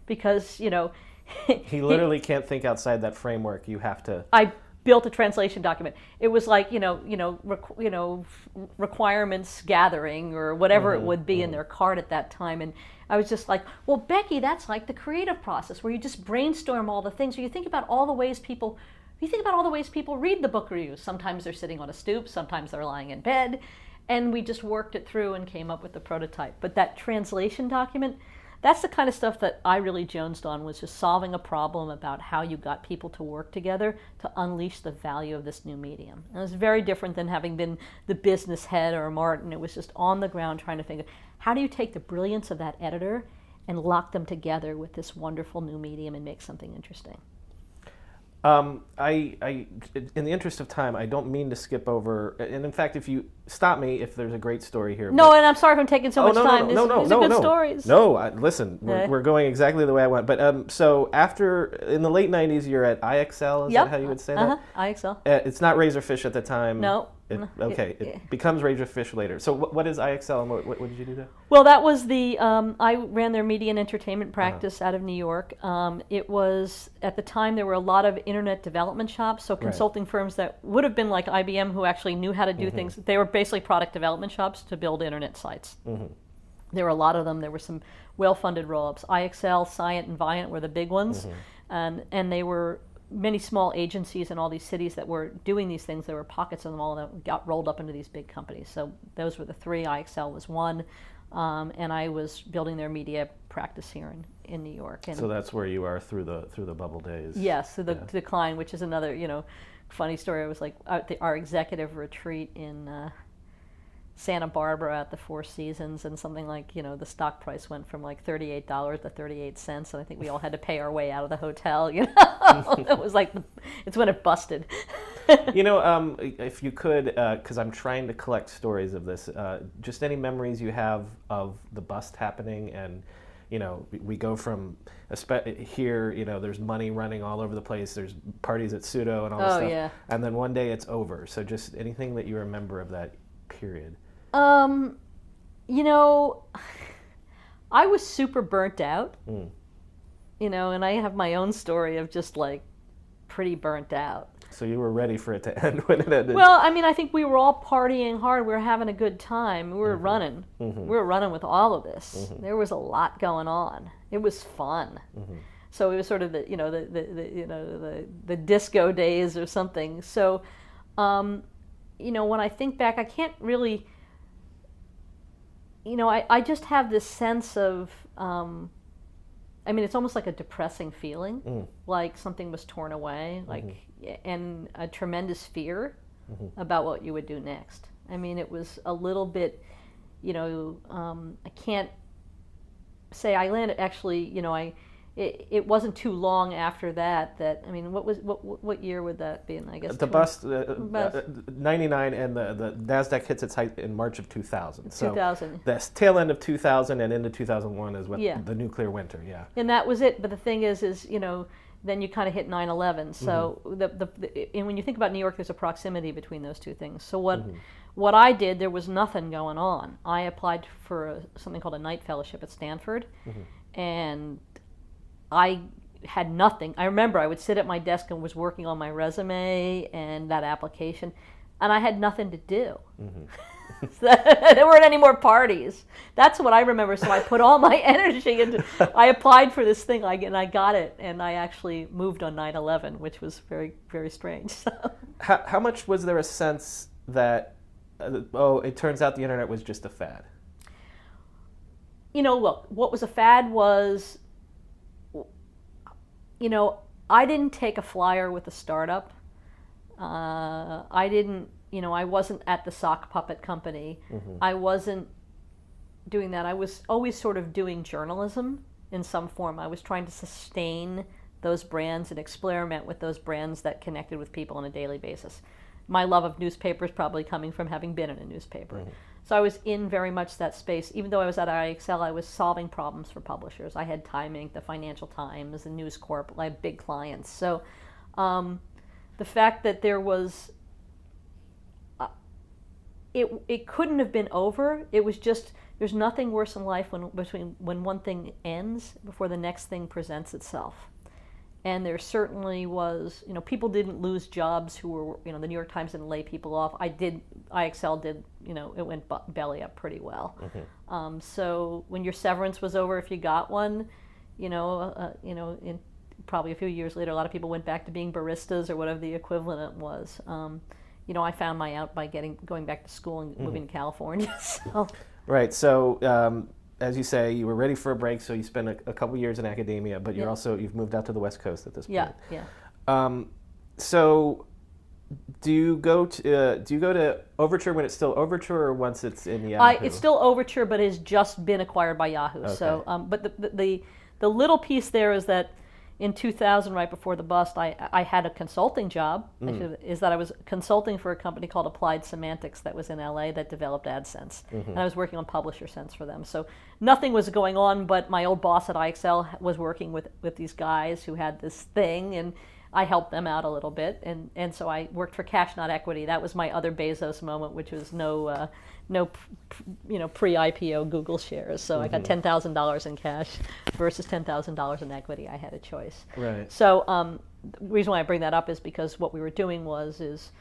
Because, he literally can't think outside that framework. You have to. I built a translation document. It was like, requirements gathering or whatever it would be in their card at that time. And I was just like, well, Becky, that's like the creative process where you just brainstorm all the things. Or you think about all the ways people read the book reviews. Sometimes they're sitting on a stoop, sometimes they're lying in bed, and we just worked it through and came up with the prototype. But that translation document, that's the kind of stuff that I really jonesed on, was just solving a problem about how you got people to work together to unleash the value of this new medium. And it was very different than having been the business head or Martin. It was just on the ground trying to think, how do you take the brilliance of that editor and lock them together with this wonderful new medium and make something interesting? I, in the interest of time, I don't mean to skip over, and in fact, if you stop me, if there's a great story here. No, and I'm sorry if I'm taking so much time. These are good stories. No, listen, we're going exactly the way I want. But so after, in the late 90s, you're at IXL, is that how you would say that? IXL. It's not Razorfish at the time. No. It becomes Razorfish later. So what is IXL, and what did you do there? Well, that was I ran their media and entertainment practice out of New York. It was, at the time, there were a lot of internet development shops, so consulting firms that would have been like IBM, who actually knew how to do things. They were basically product development shops to build internet sites. There were a lot of them. There were some well-funded roll-ups. IXL, Scient, and Viant were the big ones, and they were many small agencies in all these cities that were doing these things. There were pockets of them all that got rolled up into these big companies. So those were the three. IXL was one, and I was building their media practice here in New York. And so that's where you are through the bubble days. Yes, through the decline, which is another funny story. I was like at our executive retreat in Santa Barbara at the Four Seasons, and something like, the stock price went from like $38 to 38 cents, and I think we all had to pay our way out of the hotel. It was like, it's when it busted. If you could, because I'm trying to collect stories of this, just any memories you have of the bust happening, and we go from here, there's money running all over the place, there's parties at Pseudo and all this stuff, and then one day it's over. So just anything that you remember of that period. I was super burnt out, and I have my own story of just like pretty burnt out. So you were ready for it to end when it ended? Well, I think we were all partying hard. We were having a good time. We were running. We were running with all of this. There was a lot going on. It was fun. So it was sort of the disco days or something. So, when I think back, I can't really. I just have this sense of. It's almost like a depressing feeling, like something was torn away, and a tremendous fear about what you would do next. It was a little bit, I can't say I landed. Actually, it wasn't too long after that. What year would that be? I guess the bust 99, and the Nasdaq hits its height in March of 2000. So 2000. The tail end of 2000 and into 2001 is what the nuclear winter. Yeah. And that was it. But the thing is then you kind of hit 9/11. So and when you think about New York, there's a proximity between those two things. So what I did, there was nothing going on. I applied for something called a night fellowship at Stanford, and I had nothing. I remember I would sit at my desk and was working on my resume and that application, and I had nothing to do. There weren't any more parties. That's what I remember. So I put all my energy into. I applied for this thing, and I got it, and I actually moved on 9/11, which was very, very strange. So. How much was there a sense that it turns out the internet was just a fad? Look, what was a fad was. I didn't take a flyer with a startup. I didn't, I wasn't at the sock puppet company. I wasn't doing that. I was always sort of doing journalism in some form. I was trying to sustain those brands and experiment with those brands that connected with people on a daily basis. my love of newspapers probably coming from having been in a newspaper. So I was in very much that space. Even though I was at IXL, I was solving problems for publishers. I had Time Inc., the Financial Times, the News Corp. I had big clients. So the fact that there was, it couldn't have been over. It was just, there's nothing worse in life when one thing ends before the next thing presents itself. And there certainly was, people didn't lose jobs who were, the New York Times didn't lay people off. IXL did, it went belly up pretty well. So when your severance was over, if you got one, in probably a few years later, a lot of people went back to being baristas or whatever the equivalent was. I found my out by going back to school and moving to California. So. Right. So, as you say, you were ready for a break, so you spent a couple years in academia, but you've moved out to the West Coast at this point. Yeah. So, do you go to Overture when it's still Overture, or once it's in Yahoo? It's still Overture, but it's just been acquired by Yahoo. Okay. So, but the little piece there is that in 2000, right before the bust, I had a consulting job. Is that I was consulting for a company called Applied Semantics that was in LA that developed AdSense. And I was working on Publisher Sense for them. So nothing was going on, but my old boss at IXL was working with these guys who had this thing, and I helped them out a little bit. And so I worked for Cash Not Equity. That was my other Bezos moment, which was no pre-IPO Google shares. So I got $10,000 in cash versus $10,000 in equity. I had a choice. Right. So the reason why I bring that up is because what we were doing is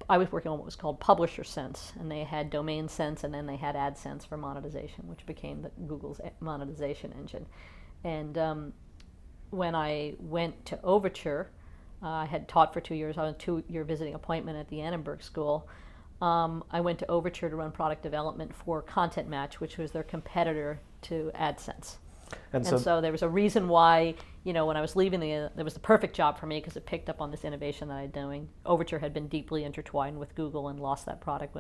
I was working on what was called Publisher Sense, and they had Domain Sense, and then they had AdSense for monetization, which became Google's monetization engine. And when I went to Overture, I had taught for 2 years. I was on a 2-year visiting appointment at the Annenberg School. I went to Overture to run product development for Content Match, which was their competitor to AdSense. And so there was a reason why, when I was leaving, it was the perfect job for me because it picked up on this innovation that I was doing. Overture had been deeply intertwined with Google and lost that product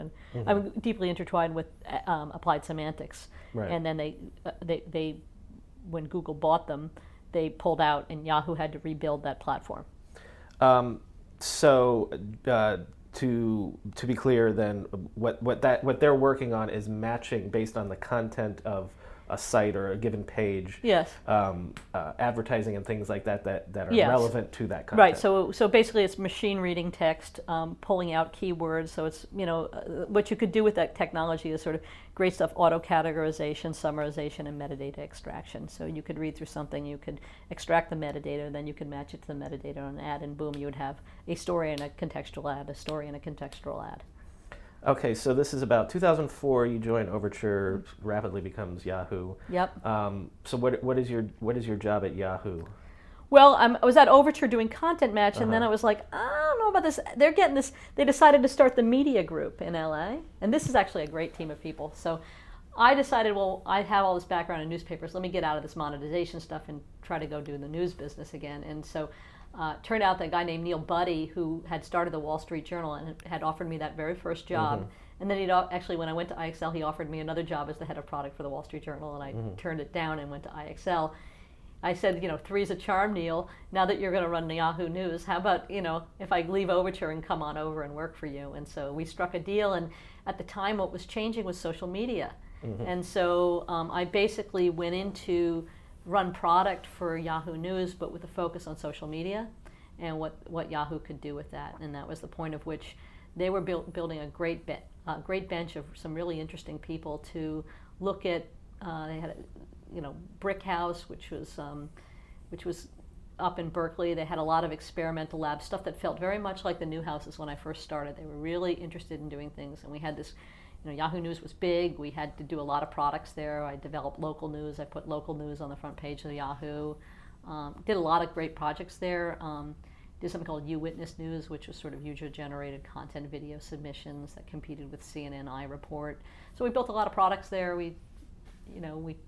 deeply intertwined with Applied Semantics. Right. And then they when Google bought them, they pulled out, and Yahoo had to rebuild that platform. To be clear, then, what they're working on is matching based on the content of a site or a given page. Yes. Advertising and things like that are relevant to that content. Right. So basically, it's machine reading text, pulling out keywords. So it's what you could do with that technology is sort of great stuff: auto categorization, summarization, and metadata extraction. So you could read through something, you could extract the metadata, then you could match it to the metadata on an ad, and boom, you would have a story and a contextual ad, a story and a contextual ad. Okay, so this is about 2004. You join Overture, rapidly becomes Yahoo. Yep. So what is your job at Yahoo? Well, I was at Overture doing Content Match, and then I was like, I don't know about this. They're getting this. They decided to start the media group in LA, and this is actually a great team of people. So I decided, well, I have all this background in newspapers. Let me get out of this monetization stuff and try to go do the news business again. And so turned out that a guy named Neil Buddy, who had started the Wall Street Journal and had offered me that very first job. And then actually, when I went to IXL, he offered me another job as the head of product for the Wall Street Journal, and I turned it down and went to IXL. I said, three's a charm, Neil. Now that you're going to run Yahoo News, how about, if I leave Overture and come on over and work for you? And so we struck a deal, and at the time what was changing was social media. And so I basically went into run product for Yahoo News, but with a focus on social media and what Yahoo could do with that. And that was the point of which they were building a great bench of some really interesting people to look at. They had Brick House, which was up in Berkeley. They had a lot of experimental labs, stuff that felt very much like the new houses when I first started. They were really interested in doing things, and we had this. Yahoo News was big. We had to do a lot of products there. I developed local news. I put local news on the front page of Yahoo. Did a lot of great projects there. Did something called YouWitness News, which was sort of user-generated content video submissions that competed with CNN iReport. So we built a lot of products there. We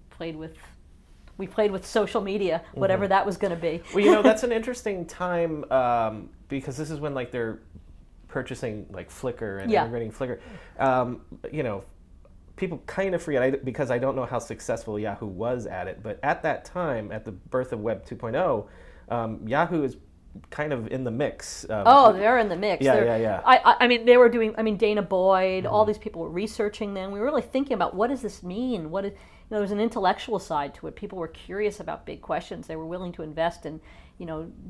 played with social media, whatever that was going to be. Well, that's an interesting time because this is when they're purchasing Flickr and integrating Flickr. People kind of forget, because I don't know how successful Yahoo was at it, but at that time, at the birth of Web 2.0, Yahoo is kind of in the mix. Oh, they're in the mix. Yeah. I mean, they were doing. I mean, Dana Boyd. All these people were researching them. We were really thinking about what does this mean. There was an intellectual side to it. People were curious about big questions. They were willing to invest in,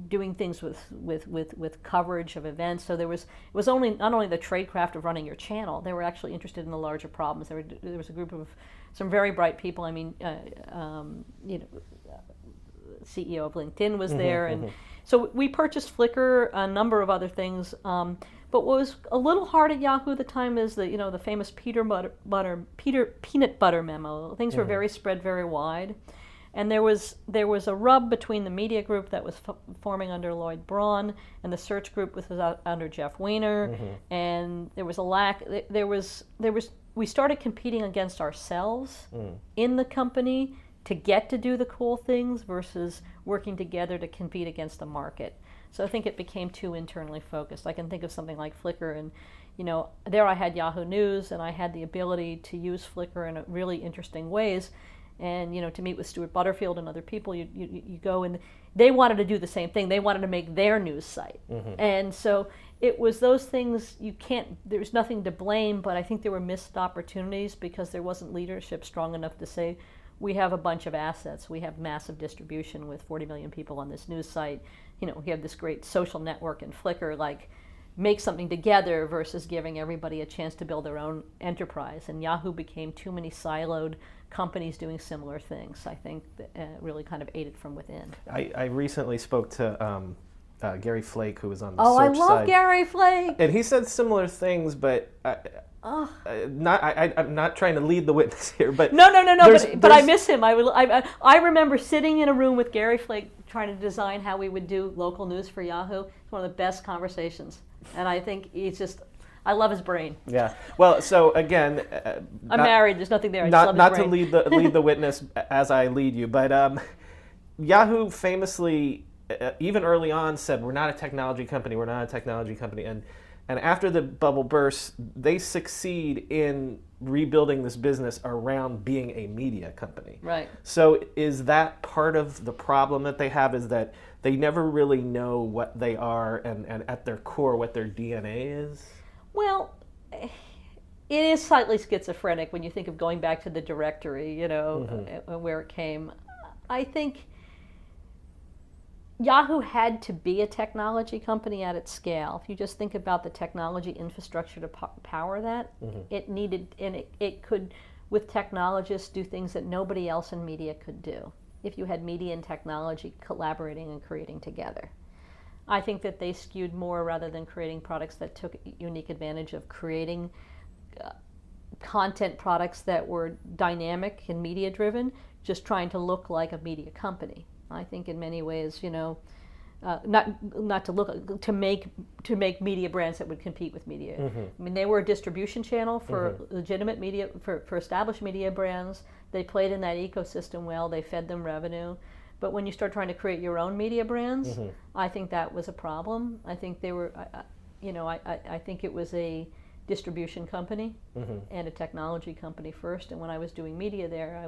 doing things with coverage of events. So it was only not only the tradecraft of running your channel. They were actually interested in the larger problems. There was a group of some very bright people. I mean, CEO of LinkedIn was there, and so we purchased Flickr, a number of other things. But what was a little hard at Yahoo at the time is the famous peanut butter memo. Things were very spread very wide, and there was a rub between the media group that was forming under Lloyd Braun and the search group was under Jeff Weiner, and there was a lack. We started competing against ourselves in the company to get to do the cool things versus working together to compete against the market. So I think it became too internally focused. I can think of something like Flickr, and there I had Yahoo News, and I had the ability to use Flickr in really interesting ways, and to meet with Stuart Butterfield and other people. You go, and they wanted to do the same thing. They wanted to make their news site, and so it was those things. There's nothing to blame, but I think there were missed opportunities because there wasn't leadership strong enough to say, we have a bunch of assets. We have massive distribution with 40 million people on this news site. We have this great social network in Flickr, make something together versus giving everybody a chance to build their own enterprise. And Yahoo became too many siloed companies doing similar things. I think that really kind of ate it from within. I recently spoke to Gary Flake, who was on the search side. I love Gary Flake! And he said similar things, but I'm not trying to lead the witness here, but no. But I miss him. I remember sitting in a room with Gary Flake trying to design how we would do local news for Yahoo. It's one of the best conversations, and I think I love his brain. Yeah. Well, so again, I'm married. There's nothing there. Not to lead the witness as I lead you, but Yahoo famously, even early on, said we're not a technology company. We're not a technology company, and after the bubble bursts, they succeed in rebuilding this business around being a media company. Right. So is that part of the problem that they have, is that they never really know what they are and at their core what their DNA is? Well, it is slightly schizophrenic when you think of going back to the directory, where it came. I think Yahoo had to be a technology company at its scale. If you just think about the technology infrastructure to power that, it needed, and it could, with technologists, do things that nobody else in media could do. If you had media and technology collaborating and creating together. I think that they skewed more rather than creating products that took unique advantage of creating content products that were dynamic and media driven, just trying to look like a media company. I think in many ways, not to look to make media brands that would compete with media. I mean, they were a distribution channel for legitimate media, for established media brands. They played in that ecosystem well. They fed them revenue. But when you start trying to create your own media brands, I think that was a problem. I think they were, I think it was a distribution company and a technology company first. And when I was doing media there,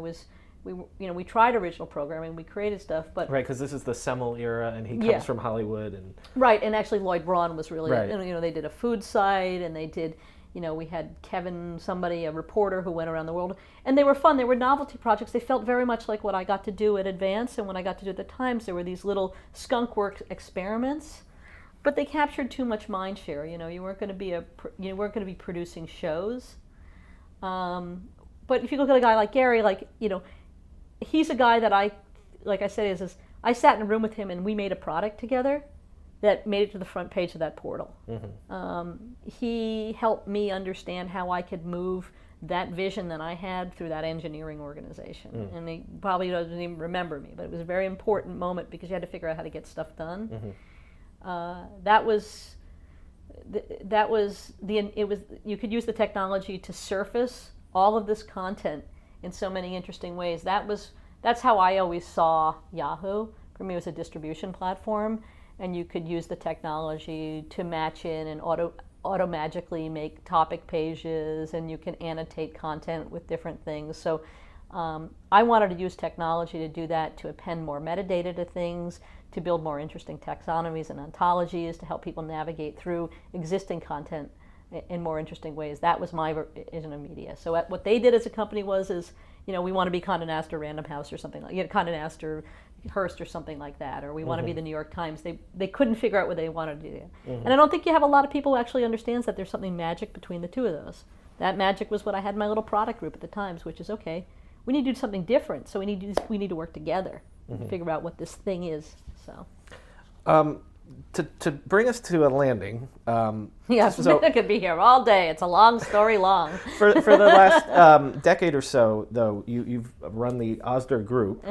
we tried original programming, we created stuff, but right, because this is the Semmel era, and he comes from Hollywood, and right, and actually Lloyd Braun was really, right. They did a food site, and they did, we had Kevin, a reporter who went around the world, and they were fun. They were novelty projects. They felt very much like what I got to do at Advance, and what I got to do at the Times. There were these little skunkworks experiments, but they captured too much mind share. You weren't going to be producing shows. But if you look at a guy like Gary, he's a guy that I sat in a room with him and we made a product together that made it to the front page of that portal. He helped me understand how I could move that vision that I had through that engineering organization. And he probably doesn't even remember me, but it was a very important moment because you had to figure out how to get stuff done. You could use the technology to surface all of this content in so many interesting ways. That's how I always saw Yahoo. For me, it was a distribution platform, and you could use the technology to match in and auto-magically make topic pages, and you can annotate content with different things. So I wanted to use technology to do that, to append more metadata to things, to build more interesting taxonomies and ontologies, to help people navigate through existing content in more interesting ways. That was my vision of media. So what they did as a company is, we want to be Condé Nast or Random House or something like, Condé Nast or Hearst or something like that, or we want to be the New York Times. They couldn't figure out what they wanted to do. And I don't think you have a lot of people who actually understands that there's something magic between the two of those. That magic was what I had in my little product group at the Times, which is, okay, we need to do something different, so we need to work together and figure out what this thing is. So, to bring us to a landing. Yes, so, I could be here all day. It's a long story long. for the last decade or so, though, you've run the Osder group,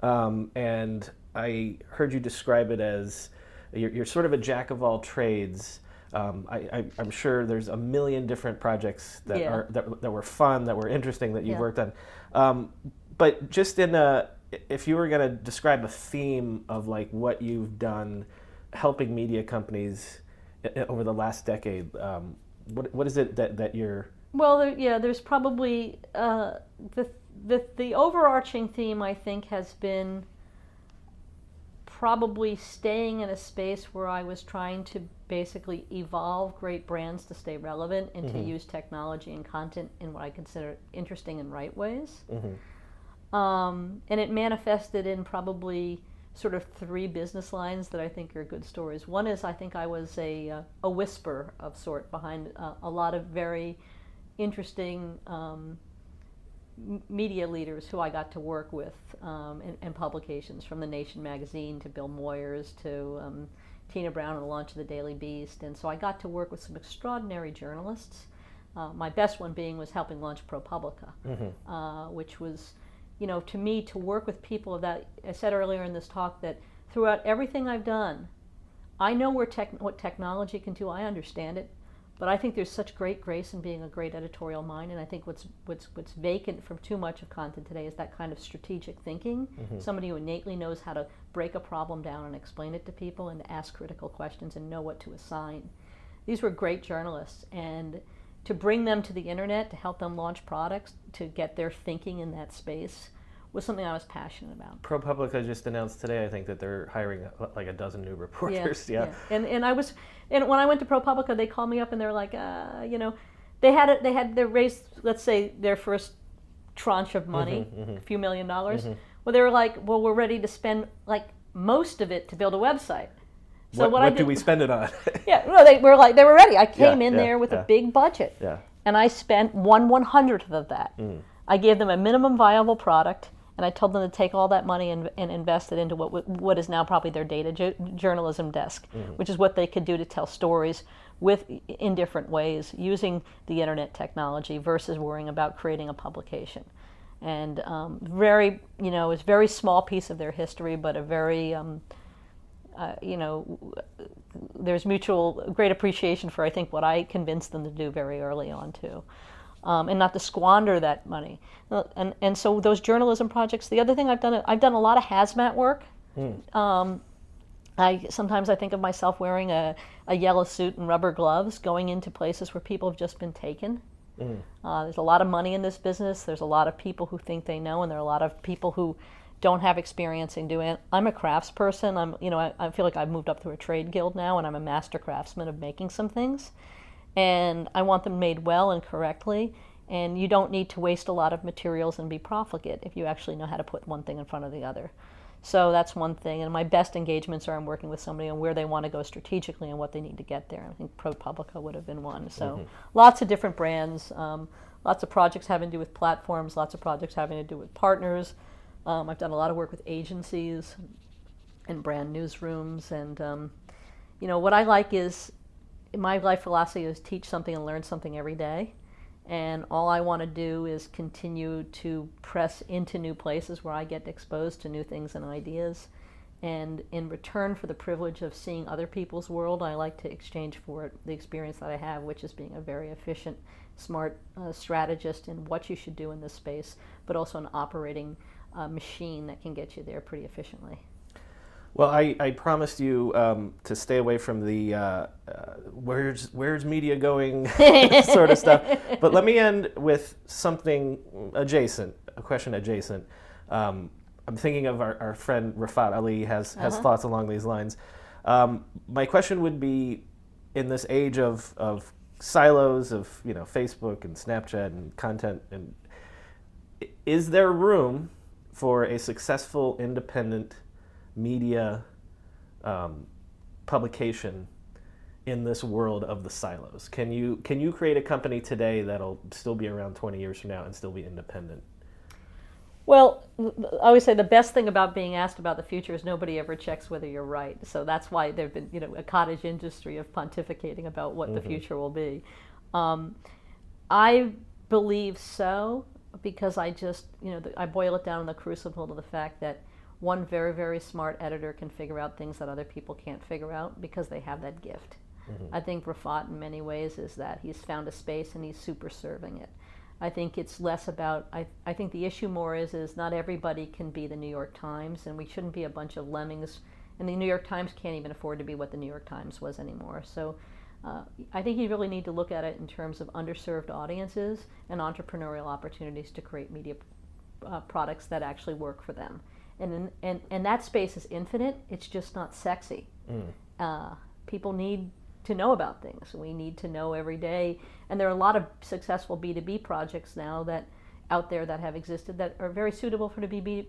and I heard you describe it as you're sort of a jack of all trades. I'm sure there's a million different projects that were fun, that were interesting, that you've worked on. But just if you were going to describe a theme of like what you've done helping media companies over the last decade, what is it that you're... Well, there's probably the overarching theme, I think, has been probably staying in a space where I was trying to basically evolve great brands to stay relevant and to use technology and content in what I consider interesting and right ways. And it manifested in probably sort of three business lines that I think are good stories. One is, I think I was a whisper of sort behind a lot of very interesting media leaders who I got to work with in publications, from The Nation magazine to Bill Moyers to Tina Brown and the launch of the Daily Beast. And so I got to work with some extraordinary journalists. My best one was helping launch ProPublica, which was, to me, to work with people of that. I said earlier in this talk that throughout everything I've done, I know what technology can do. I understand it, but I think there's such great grace in being a great editorial mind. And I think what's vacant from too much of content today is that kind of strategic thinking. Somebody who innately knows how to break a problem down and explain it to people and ask critical questions and know what to assign. These were great journalists, and to bring them to the internet, to help them launch products, to get their thinking in that space, was something I was passionate about. ProPublica just announced today, I think, that they're hiring like a dozen new reporters. Yeah. And when I went to ProPublica, they called me up and they're like, they had raised, let's say, their first tranche of money, a few $1 million. Well, they were like, well, we're ready to spend like most of it to build a website. So what do we spend it on? They were ready. I came in there with a big budget, and I spent 1/100th of that. I gave them a minimum viable product, and I told them to take all that money and invest it into what is now probably their data journalism desk, which is what they could do to tell stories in different ways using the internet technology versus worrying about creating a publication. And it's a very small piece of their history, but a very there's mutual great appreciation for, I think, what I convinced them to do very early on too, and not to squander that money. And so those journalism projects. The other thing I've done a lot of hazmat work. Sometimes I think of myself wearing a yellow suit and rubber gloves, going into places where people have just been taken. There's a lot of money in this business. There's a lot of people who think they know, and there are a lot of people who don't have experience in doing it. I'm a craftsperson. I feel like I've moved up through a trade guild now, and I'm a master craftsman of making some things. And I want them made well and correctly. And you don't need to waste a lot of materials and be profligate if you actually know how to put one thing in front of the other. So that's one thing. And my best engagements are I'm working with somebody on where they want to go strategically and what they need to get there. I think ProPublica would have been one. So lots of different brands, lots of projects having to do with platforms, lots of projects having to do with partners. I've done a lot of work with agencies and brand newsrooms, and what I like is, my life philosophy is teach something and learn something every day, and all I want to do is continue to press into new places where I get exposed to new things and ideas, and in return for the privilege of seeing other people's world, I like to exchange for it the experience that I have, which is being a very efficient, smart strategist in what you should do in this space, but also an operating machine that can get you there pretty efficiently. Well, I promised you to stay away from the where's media going sort of stuff. But let me end with something adjacent, a question adjacent. I'm thinking of our friend Rafat Ali has thoughts along these lines. My question would be, in this age of silos of Facebook and Snapchat and content, and is there room for a successful independent media publication in this world of the silos? Can you create a company today that'll still be around 20 years from now and still be independent? Well, I always say the best thing about being asked about the future is nobody ever checks whether you're right. So that's why there've been a cottage industry of pontificating about what the future will be. I believe so, because I just I boil it down in the crucible to the fact that one very, very smart editor can figure out things that other people can't figure out because they have that gift. I think Rafat in many ways is that he's found a space and he's super serving it. I think it's less about, I think the issue more is not everybody can be the New York Times, and we shouldn't be a bunch of lemmings, and the New York Times can't even afford to be what the New York Times was anymore. So I think you really need to look at it in terms of underserved audiences and entrepreneurial opportunities to create media products that actually work for them. And that space is infinite, it's just not sexy. People need to know about things. We need to know every day. And there are a lot of successful B2B projects now that out there that have existed that are very suitable for the B2B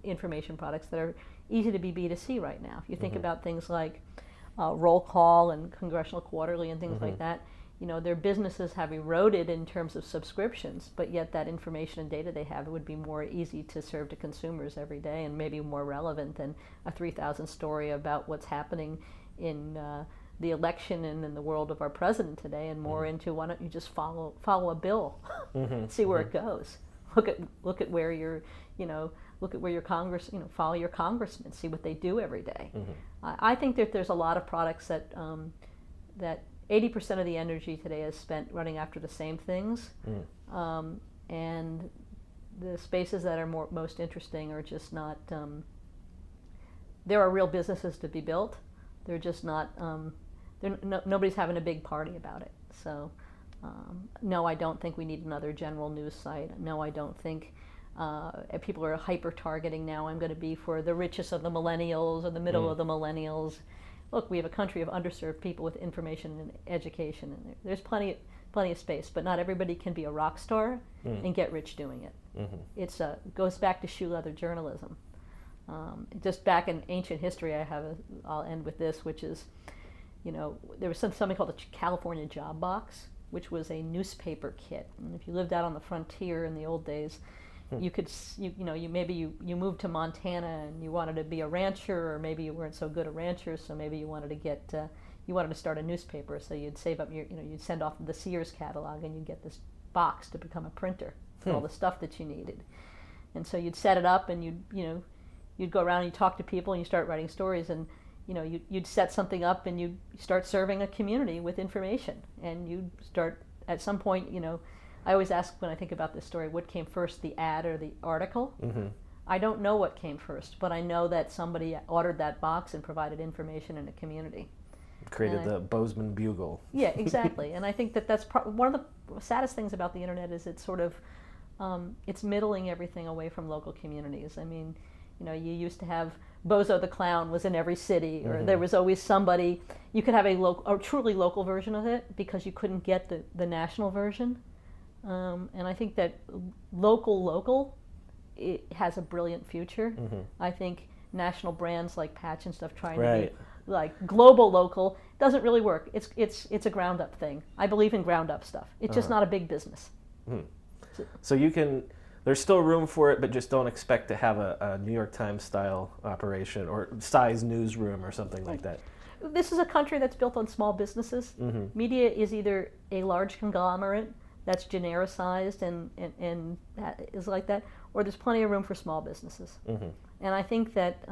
information products that are easy to be B2C right now. If you think about things like Roll Call and Congressional Quarterly and things like that, their businesses have eroded in terms of subscriptions, but yet that information and data they have would be more easy to serve to consumers every day and maybe more relevant than a 3,000 story about what's happening in the election and in the world of our president today, and more into why don't you just follow a bill, see where it goes. Look at where your Congress, follow your congressmen, see what they do every day. I think that there's a lot of products that that 80% of the energy today is spent running after the same things, and the spaces that are most interesting are just not. There are real businesses to be built. They're just not. Nobody's having a big party about it. So, no, I don't think we need another general news site. No, I don't think people are hyper targeting now. I'm going to be for the richest of the millennials or the middle of the millennials. Look, we have a country of underserved people with information and education, and there's plenty of space. But not everybody can be a rock star and get rich doing it. It goes back to shoe leather journalism. Just back in ancient history, I'll end with this, which is, there was something called the California Job Box, which was a newspaper kit. And if you lived out on the frontier in the old days, you could, you moved to Montana and you wanted to be a rancher, or maybe you weren't so good a rancher, so maybe you wanted to start a newspaper. So you'd save up you'd send off the Sears catalog, and you'd get this box to become a printer for all the stuff that you needed. And so you'd set it up, and you'd go around and you talk to people and you start writing stories, and you'd set something up and you'd start serving a community with information, and you'd start at some point. I always ask when I think about this story, what came first, the ad or the article? I don't know what came first, but I know that somebody ordered that box and provided information in a community. Created the Bozeman Bugle. Yeah, exactly. And I think that's one of the saddest things about the internet is it's sort of it's middling everything away from local communities. I mean, you used to have Bozo the Clown was in every city, or there was always somebody. You could have a truly local version of it because you couldn't get the national version. And I think that local, it has a brilliant future. I think national brands like Patch and stuff trying to be like global local doesn't really work. It's a ground up thing. I believe in ground up stuff. It's just not a big business. So there's still room for it, but just don't expect to have a New York Times style operation or size newsroom or something like that. This is a country that's built on small businesses. Media is either a large conglomerate that's genericized and is like that, or there's plenty of room for small businesses. And I think that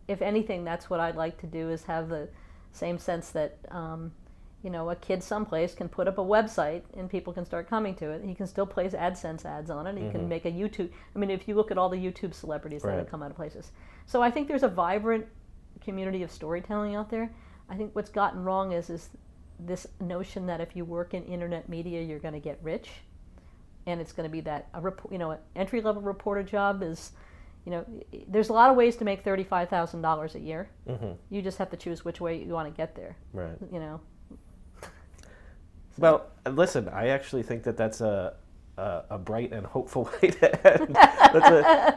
if anything, that's what I'd like to do, is have the same sense that a kid someplace can put up a website and people can start coming to it. He can still place AdSense ads on it. He can make a YouTube. I mean, if you look at all the YouTube celebrities that have come out of places. So I think there's a vibrant community of storytelling out there. I think what's gotten wrong is this notion that if you work in internet media, you're going to get rich. and it's going to be that an entry-level reporter job is, there's a lot of ways to make $35,000 a year. Mm-hmm. You just have to choose which way you want to get there. Right. So. Well, listen, I actually think that's a bright and hopeful way to end.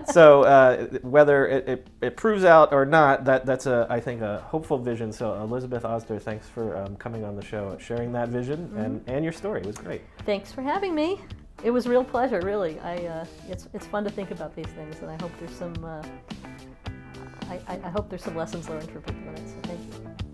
So whether it proves out or not, that's I think a hopeful vision. So Elizabeth Osder, thanks for coming on the show, sharing that vision and your story. It was great. Thanks for having me. It was a real pleasure, really. It's fun to think about these things, and I hope there's some I hope there's some lessons learned for people in it. So thank you.